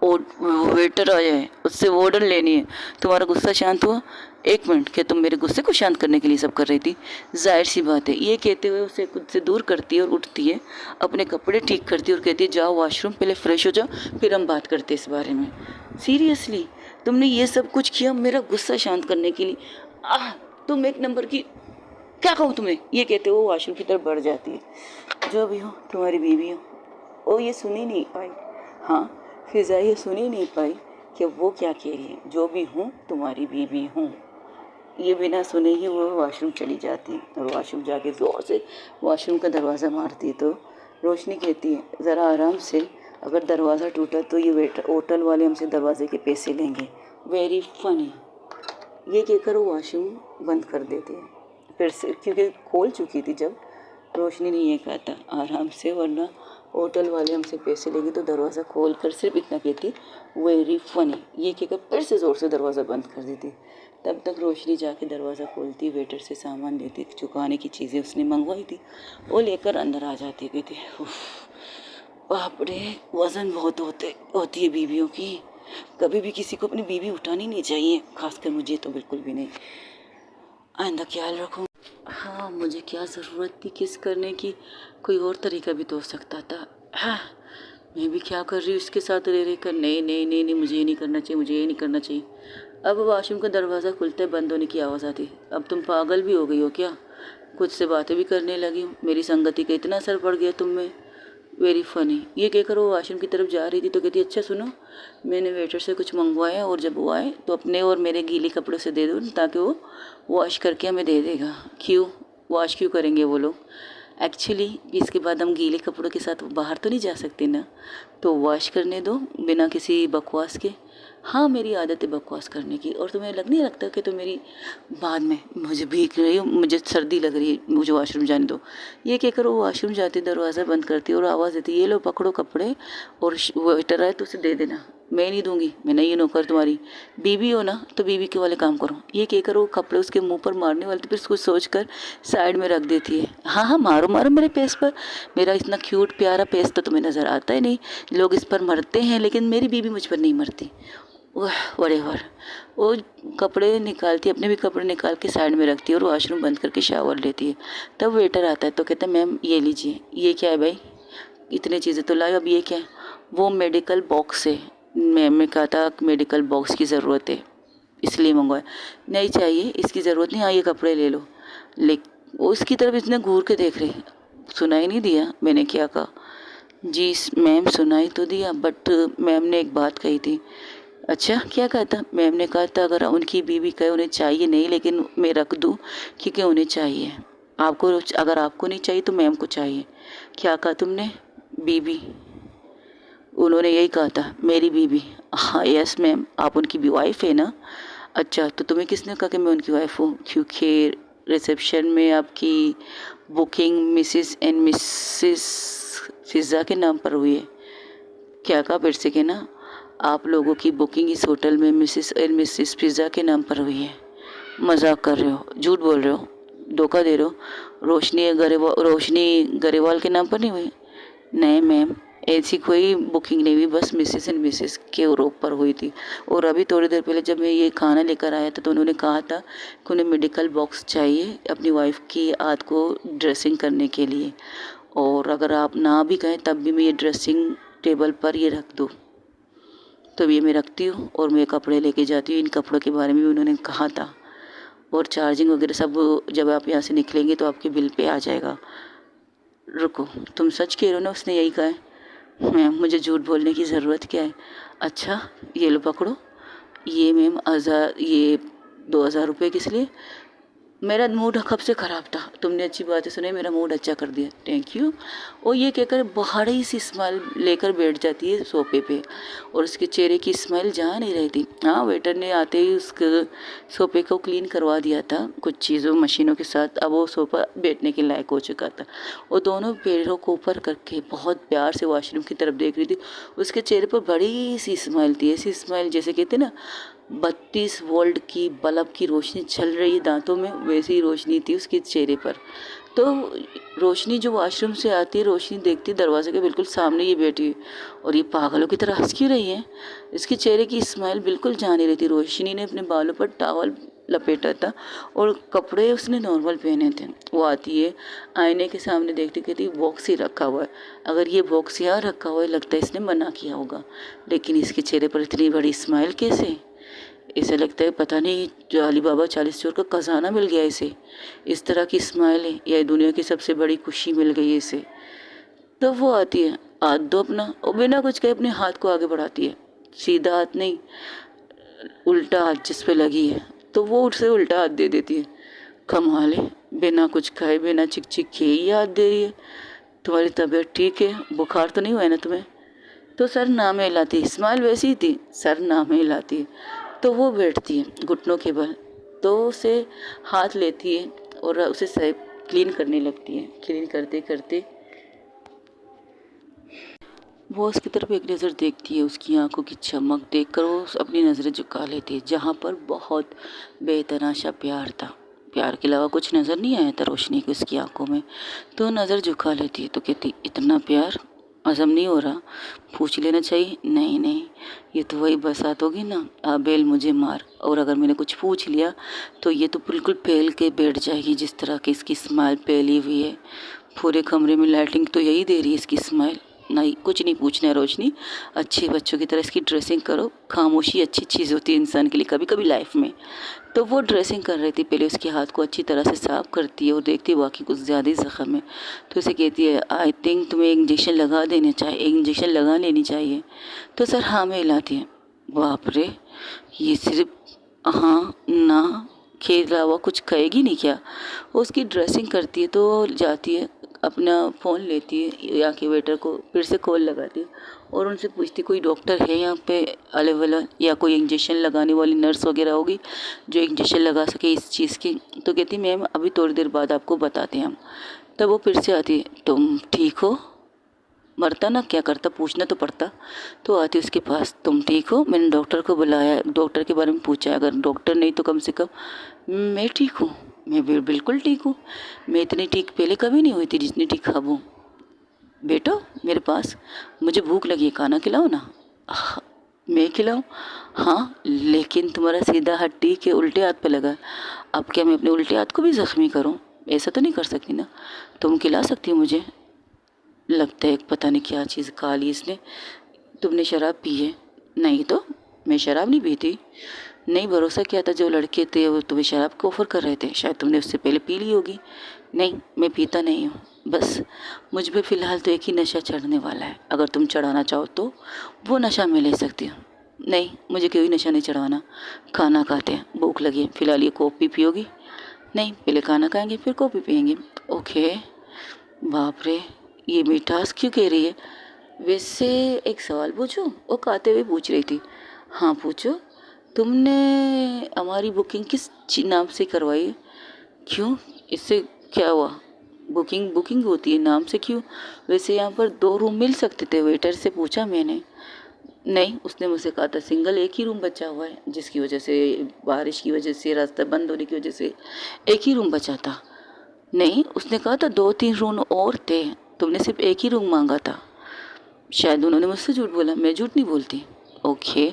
और वेटर आया है, उससे ऑर्डर लेनी है, तुम्हारा गुस्सा शांत हुआ? एक मिनट, क्या तुम मेरे गुस्से को शांत करने के लिए सब कर रही थी? जाहिर सी बात है। ये कहते हुए उसे खुद से दूर करती है और उठती है, अपने कपड़े ठीक करती है और कहती है जाओ वॉशरूम, पहले फ्रेश हो जाओ, फिर हम बात करते हैं इस बारे में। सीरियसली तुमने ये सब कुछ किया मेरा गुस्सा शांत करने के लिए? आह, तुम एक नंबर की, क्या कहूँ तुम्हें? ये कहते हुए वॉशरूम की तरफ बढ़ जाती है। जो भी हो तुम्हारी बीवी हो। वो ये सुन ही नहीं पाई, हाँ फिज़ा ये सुन ही नहीं पाई कि वो क्या कह रही है। जो भी हूँ तुम्हारी बीवी हूँ, ये बिना सुने ही वो वॉशरूम चली जाती है और वॉशरूम जाके ज़ोर से वॉशरूम का दरवाज़ा मारती है तो रोशनी कहती है ज़रा आराम से, अगर दरवाज़ा टूटा तो ये वेटर होटल वाले हमसे दरवाजे के पैसे लेंगे। Very funny. ये कहकर वो वॉशरूम बंद कर देते हैं फिर से, क्योंकि खोल चुकी थी जब। रोशनी ने ये कहा था आराम से, वरना होटल वाले हमसे पैसे लेंगे, तो दरवाज़ा खोल कर सिर्फ इतना कहती वेरी फनी। ये कहकर फिर से ज़ोर से दरवाज़ा बंद कर देती। तब तक रोशनी जाके दरवाज़ा खोलती, वेटर से सामान लेती, चुकाने की चीज़ें उसने मंगवाई थी वो लेकर अंदर आ जाती। कहती बाप रे, वज़न बहुत होती है बीवियों की, कभी भी किसी को अपनी बीवी उठानी नहीं चाहिए, खासकर मुझे तो बिल्कुल भी नहीं। आइंदा ख्याल रखूँ। हाँ, मुझे क्या ज़रूरत थी किस करने की, कोई और तरीका भी तो हो सकता था। हाँ, मैं भी क्या कर रही हूँ इसके साथ रह कर। नहीं नहीं नहीं नहीं, मुझे ये नहीं करना चाहिए, मुझे ये नहीं करना चाहिए। अब वॉशरूम का दरवाज़ा खुलते बंद होने की आवाज़ आती। अब तुम पागल भी हो गई हो क्या? खुद से बातें भी करने लगी हो, मेरी संगति का इतना असर पड़ गया तुम में। Very funny. ये कहकर वो वॉशरूम की तरफ जा रही थी तो कहती अच्छा सुनो, मैंने वेटर से कुछ मंगवाया और जब वो आए तो अपने और मेरे गीले कपड़ों से दे दो, ताकि वो वॉश करके हमें दे देगा। क्यों वॉश क्यों करेंगे वो लोग? एक्चुअली इसके बाद हम गीले कपड़ों के साथ बाहर तो नहीं जा सकते ना, तो वॉश करने दो बिना किसी बकवास के। हाँ, मेरी आदत है बकवास करने की, और तुम्हें नहीं लगता कि तुम मेरी बाद में मुझे भीग रही हो, मुझे सर्दी लग रही है, मुझे वॉशरूम जाने दो। ये कहकर वो वॉशरूम जाती, दरवाज़ा बंद करती और आवाज़ देती ये लो पकड़ो कपड़े, और वेटर आए तो उसे दे देना। मैं नहीं दूंगी, मैं नहीं ये नौकर तुम्हारी, बीवी हो ना तो बीवी के वाले काम करो। ये कहकर वो कपड़े उसके मुंह पर मारने वाले, तो फिर कुछ सोच कर साइड में रख देती है। हाँ हाँ, मारो मारो मेरे पेस पर, मेरा इतना क्यूट प्यारा पेस तो तुम्हें नज़र आता ही नहीं। लोग इस पर मरते हैं लेकिन मेरी बीवी मुझ पर नहीं मरती। वरेवर वो कपड़े निकालती है, अपने भी कपड़े निकाल के साइड में रखती है और वॉशरूम बंद करके शावर लेती है। तब वेटर आता है तो कहता है मैम ये लीजिए। ये क्या है भाई, इतनी चीज़ें तो लाई, अब ये क्या है? वो मेडिकल बॉक्स है। मैम ने कहा था मेडिकल बॉक्स की ज़रूरत है इसलिए मंगवाया। नहीं चाहिए, इसकी ज़रूरत नहीं, हाँ ये कपड़े ले लो। ले वो उसकी तरफ इतने घूर के देख रही। सुनाई नहीं दिया मैंने क्या कहा? जी मैम सुनाई तो दिया, बट मैम ने एक बात कही थी। अच्छा क्या कहा था? मैम ने कहा था अगर उनकी बीवी कहे उन्हें चाहिए नहीं, लेकिन मैं रख दूँ क्योंकि उन्हें चाहिए। आपको अगर आपको नहीं चाहिए तो मैम को चाहिए। क्या कहा तुमने? बीवी? उन्होंने यही कहा था मेरी बीवी। हाँ यस मैम, आप उनकी भी वाइफ है ना? अच्छा तो तुम्हें किसने कहा कि मैं उनकी वाइफ हूँ? क्योंकि रिसेप्शन में आपकी बुकिंग मिसिस एंड मिसिस फिज़ा के नाम पर हुई है। क्या कहा फिर से? कहना आप लोगों की बुकिंग इस होटल में मिसिस एंड मिसिस पिज़्ज़ा के नाम पर हुई है। मजाक कर रहे हो? झूठ बोल रहे हो? धोखा दे रहे हो? रोशनी गरेवाल के नाम पर नहीं हुई? नहीं मैम, ऐसी कोई बुकिंग नहीं हुई, बस मिसेस एंड मिसेस के रोप पर हुई थी। और अभी थोड़ी देर पहले जब मैं ये खाना लेकर आया था तो उन्होंने कहा था कि उन्हें मेडिकल बॉक्स चाहिए अपनी वाइफ की हाथ को ड्रेसिंग करने के लिए, और अगर आप ना भी कहें तब भी मैं ये ड्रेसिंग टेबल पर ये रख दूँ। तो ये मैं रखती हूँ और मैं कपड़े लेके जाती हूँ। इन कपड़ों के बारे में भी उन्होंने कहा था, और चार्जिंग वगैरह सब जब आप यहाँ से निकलेंगे तो आपके बिल पे आ जाएगा। रुको, तुम सच कह रहे हो ना? उसने यही कहा है। मैम मुझे झूठ बोलने की ज़रूरत क्या है? अच्छा ये लो पकड़ो। ये मैम ये 2000 रुपये किस लिए? मेरा मूड कब से ख़राब था, तुमने अच्छी बातें सुनाई, मेरा मूड अच्छा कर दिया, थैंक यू। और ये कहकर बड़ी सी स्माइल लेकर बैठ जाती है सोफे पे, और उसके चेहरे की स्माइल जा नहीं रही थी। हाँ वेटर ने आते ही उसके सोफे को क्लीन करवा दिया था कुछ चीज़ों मशीनों के साथ। अब वो सोफ़ा बैठने के लायक हो चुका था। वो दोनों पैरों को ऊपर करके बहुत प्यार से वॉशरूम की तरफ देख रही थी। उसके चेहरे पर बड़ी सी स्माइल थी, ऐसी स्माइल जैसे कहते ना 32 वोल्ट की बल्ब की रोशनी चल रही है दांतों में, वैसी ही रोशनी थी उसके चेहरे पर। तो रोशनी जो वॉशरूम से आती है, रोशनी देखती दरवाजे के बिल्कुल सामने ये बैठी है, और ये पागलों की तरह हंस क्यों रही है? इसके चेहरे की स्माइल बिल्कुल जा नहीं रही थी। रोशनी ने अपने बालों पर टॉवल लपेटा था और कपड़े उसने नॉर्मल पहने थे। वो आती है आईने के सामने देखती, कहती बॉक्स ही रखा हुआ है, अगर ये बॉक्स यहाँ रखा हुआ है लगता है इसने मना किया होगा, लेकिन इसके चेहरे पर इतनी बड़ी स्माइल कैसे? इसे लगता है पता नहीं जो अली बाबा 40 चोर का खजाना मिल गया इसे, इस तरह की स्माइल है, या दुनिया की सबसे बड़ी खुशी मिल गई है इसे। तो वो आती है, हाथ दो अपना, और बिना कुछ कहे अपने हाथ को आगे बढ़ाती है। सीधा हाथ नहीं, उल्टा हाथ जिस पे लगी है, तो वो उससे उल्टा हाथ दे देती है। कमाल है, बिना कुछ खाए बिना चिक चिक किए ही हाथ दे रही है। तुम्हारी तबीयत ठीक है? बुखार तो नहीं हुआ है ना तुम्हें? तो सर नाम हिलाती, स्माइल वैसी ही थी, सर नाम हिलाती। तो वो बैठती है घुटनों के बल, तो उसे हाथ लेती है और उसे क्लीन करने लगती है। क्लीन करते करते वो उसकी तरफ एक नज़र देखती है, उसकी आंखों की चमक देखकर वो अपनी नज़रें झुका लेती है, जहाँ पर बहुत बेतनाशा प्यार था। प्यार के अलावा कुछ नज़र नहीं आया था रोशनी की उसकी आंखों में। तो नज़र झुका लेती है, तो कहती इतना प्यार हजम नहीं हो रहा, पूछ लेना चाहिए। नहीं नहीं, ये तो वही बरसात होगी ना, बेल मुझे मार, और अगर मैंने कुछ पूछ लिया तो ये तो बिल्कुल फैल के बैठ जाएगी, जिस तरह की इसकी स्माइल फैली हुई है। पूरे कमरे में लाइटिंग तो यही दे रही है इसकी स्माइल। नहीं कुछ नहीं पूछना है रोशनी, अच्छे बच्चों की तरह इसकी ड्रेसिंग करो। खामोशी अच्छी चीज़ होती है इंसान के लिए कभी कभी लाइफ में। तो वो ड्रेसिंग कर रही थी, पहले उसके हाथ को अच्छी तरह से साफ करती है और देखती है वाकई कुछ ज़्यादा ही ज़ख्म है। तो उसे कहती है आई थिंक तुम्हें इंजेक्शन लगा देना चाहिए, इंजेक्शन लगा लेनी चाहिए। तो सर हाँ में हिलाती है। बाप रे, ये सिर्फ हाँ ना के अलावा कुछ कहेगी नहीं क्या? वो उसकी ड्रेसिंग करती है तो जाती है, अपना फ़ोन लेती है, यहाँ के वेटर को फिर से कॉल लगाती है और उनसे पूछती कोई डॉक्टर है यहाँ पे अवेलेबल, या कोई इंजेक्शन लगाने वाली नर्स वगैरह होगी जो इंजेक्शन लगा सके इस चीज़ की। तो कहती मैम अभी थोड़ी देर बाद आपको बताते हैं हम। तब वो फिर से आती है, तुम ठीक हो? मरता ना क्या करता, पूछना तो पड़ता। तो आती उसके पास, तुम ठीक हो? मैंने डॉक्टर को बुलाया, डॉक्टर के बारे में पूछा है, अगर डॉक्टर नहीं तो कम से कम मैं ठीक हूँ। मैं बिल्कुल ठीक हूँ, मैं इतनी ठीक पहले कभी नहीं हुई थी जितनी ठीक अब हूँ। बैठो मेरे पास, मुझे भूख लगी है, खाना खिलाओ ना। मैं खिलाऊं? हाँ, लेकिन तुम्हारा सीधा हड्डी के उल्टे हाथ पे लगा है। अब क्या मैं अपने उल्टे हाथ को भी ज़ख्मी करूं? ऐसा तो नहीं कर सकती ना। तुम खिला सकती हो मुझे? लगता है पता नहीं क्या चीज़ खा ली इसने। तुमने शराब पी है? नहीं तो, मैं शराब नहीं पीती। नहीं, भरोसा किया था जो लड़के थे वो तुम्हें शराब को ऑफ़र कर रहे थे, शायद तुमने उससे पहले पी ली होगी। नहीं, मैं पीता नहीं हूँ। बस मुझ पे फ़िलहाल तो एक ही नशा चढ़ने वाला है, अगर तुम चढ़ाना चाहो तो वो नशा मैं ले सकती हूँ। नहीं, मुझे कोई नशा नहीं चढ़वाना। खाना खाते हैं, भूख लगी है, फ़िलहाल ये कॉफ़ी पियोगी? नहीं, पहले खाना खाएंगे फिर कॉफ़ी पियेंगे। ओके। बाप रे, ये मिठास क्यों कह रही है? वैसे एक सवाल पूछूं? वो खाते हुए पूछ रही थी। हाँ पूछो। तुमने हमारी बुकिंग किस नाम से करवाई है? क्यों, इससे क्या हुआ? बुकिंग बुकिंग होती है, नाम से क्यों? वैसे यहाँ पर 2 रूम मिल सकते थे, वेटर से पूछा मैंने। नहीं, उसने मुझसे कहा था सिंगल एक ही रूम बचा हुआ है, जिसकी वजह से बारिश की वजह से रास्ता बंद होने की वजह से एक ही रूम बचा था। नहीं, उसने कहा था 2-3 रूम और थे, तुमने सिर्फ एक ही रूम मांगा था। शायद उन्होंने मुझसे झूठ बोला, मैं झूठ नहीं बोलती। ओके।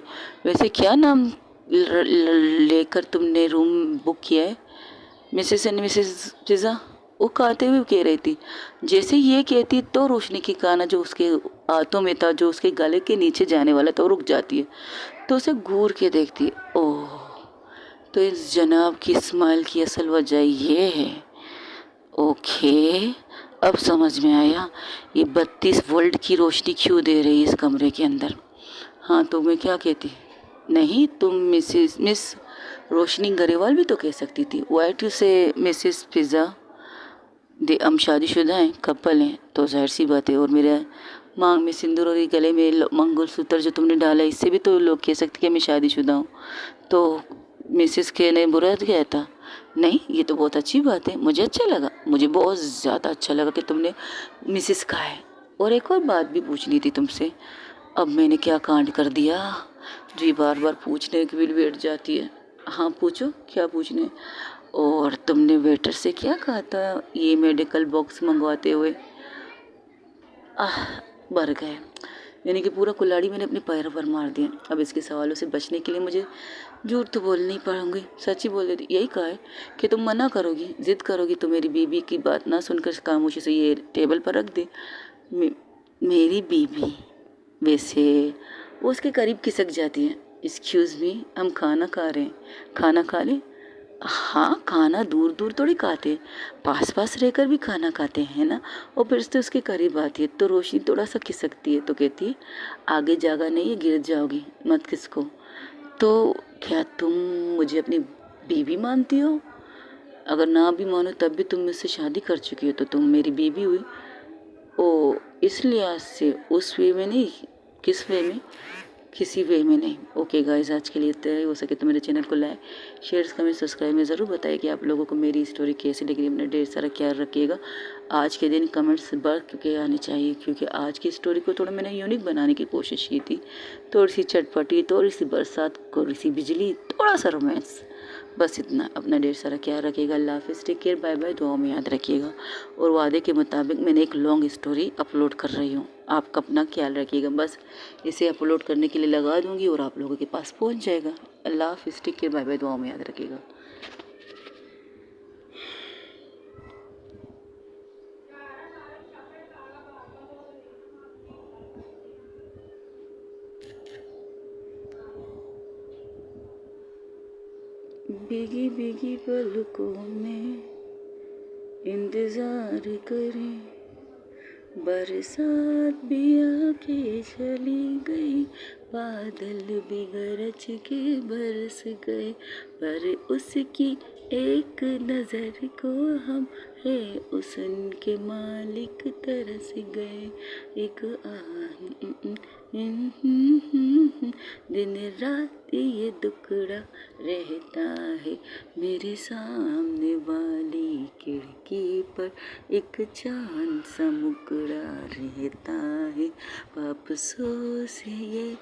वैसे क्या नाम लेकर तुमने रूम बुक किया है? Mrs and Mrs pizza. वो खाते हुए कह रही थी। जैसे ये कहती तो रोशनी की काना जो उसके हाथों में था, जो उसके गले के नीचे जाने वाला था, वो रुक जाती है तो उसे घूर के देखती है। ओह, तो इस जनाब की स्माइल की असल वजह ये है। ओके, अब समझ में आया ये 32 वोल्ट की रोशनी क्यों दे रही है इस कमरे के अंदर। हाँ, तो मैं क्या कहती? नहीं, तुम मिस रोशनी गरेवाल भी तो कह सकती थी। वाई टू से मिसेस पिज़्ज़ा? दे हम शादीशुदा हैं, कपल हैं, तो जाहिर सी बात है। और मेरा मांग में सिंदूर और ये गले में मंगलसूत्र जो तुमने डाला, इससे भी तो लोग कह सकते कि मैं शादीशुदा हूँ। तो मिसेस के ने बुरा किया था? नहीं, ये तो बहुत अच्छी बात है, मुझे अच्छा लगा, मुझे बहुत ज़्यादा अच्छा लगा कि तुमने मिसेस कहा है। और एक और बात भी पूछनी थी तुमसे। अब मैंने क्या कांड कर दिया जो ये बार बार पूछने के लिए बैठ जाती है? हाँ पूछो, क्या पूछने? और तुमने वेटर से क्या कहा था ये मेडिकल बॉक्स मंगवाते हुए? आह, मर गए। यानी कि पूरा कुल्हाड़ी मैंने अपने पैर पर मार दिया। अब इसके सवालों से बचने के लिए मुझे झूठ तो बोल नहीं पाऊंगी, सच ही बोल देती। यही कहा है कि तुम मना करोगी, जिद करोगी तो मेरी बीबी की बात ना सुनकर खामोशी से ये टेबल पर रख दे। मेरी बीबी? वैसे वो उसके करीब खिसक जाती है। एक्सक्यूज़ मी, हम खाना खा रहे हैं, खाना खा लें? हाँ, खाना दूर दूर थोड़ी खाते हैं, पास पास रहकर भी खाना खाते हैं ना। और फिर से उसके करीब आती है तो रोशनी थोड़ा सा खिसकती है तो कहती है आगे जागा नहीं है, गिर जाओगी, मत खिसको। तो क्या तुम मुझे अपनी बीवी मानती हो? अगर ना भी मानो तब भी तुम मुझसे शादी कर चुकी हो तो तुम मेरी बीवी हुई। ओ, इस लिहाज से उस वे में नहीं? किस वे में? किसी वे में नहीं। ओके गाइस, आज के लिए इतना ही। हो सके तो मेरे चैनल को लाइक, शेयर, कमेंट, सब्सक्राइब में ज़रूर बताइए कि आप लोगों को मेरी स्टोरी कैसी लगी। अपना ढेर सारा ख्याल रखिएगा। आज के दिन कमेंट्स बढ़ के आने चाहिए, क्योंकि आज की स्टोरी को थोड़ा मैंने यूनिक बनाने की कोशिश की थी। थोड़ी सी चटपटी, थोड़ी सी बरसात, थोड़ी सी बिजली, थोड़ा सा रोमांस, बस इतना। अपना ढेर सारा ख्याल रखिएगा। अल्लाह हाफिज़, टेक केयर, बाय बाय, दुआ में याद रखिएगा। और वादे के मुताबिक मैंने एक लॉन्ग स्टोरी अपलोड कर रही हूँ, आप अपना ख्याल रखिएगा। बस इसे अपलोड करने के लिए लगा दूँगी और आप लोगों के पास पहुँच जाएगा। अल्लाह हाफिज़, टेक केयर, बाय बाय, दुआ में याद रखिएगा। भीगी भीगी पलकों में इंतज़ार करें, बरसात भी आके चली गई, बादल भी गरज के बरस गए, पर उसकी एक नज़र को हम है उसन के मालिक तरस गए। एक दिन रात ये दुखड़ा रहता है, मेरे सामने वाली खिड़की पर एक चांद सा मुकड़ा रहता है। अफसोस है ये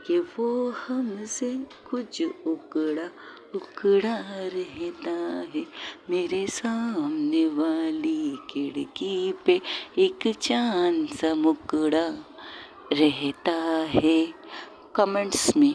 कि वो हमसे कुछ उकड़ा उकड़ा रहता है, मेरे सामने वाली खिड़की पे एक चांद सा मुकड़ा रहता है। कमेंट्स में।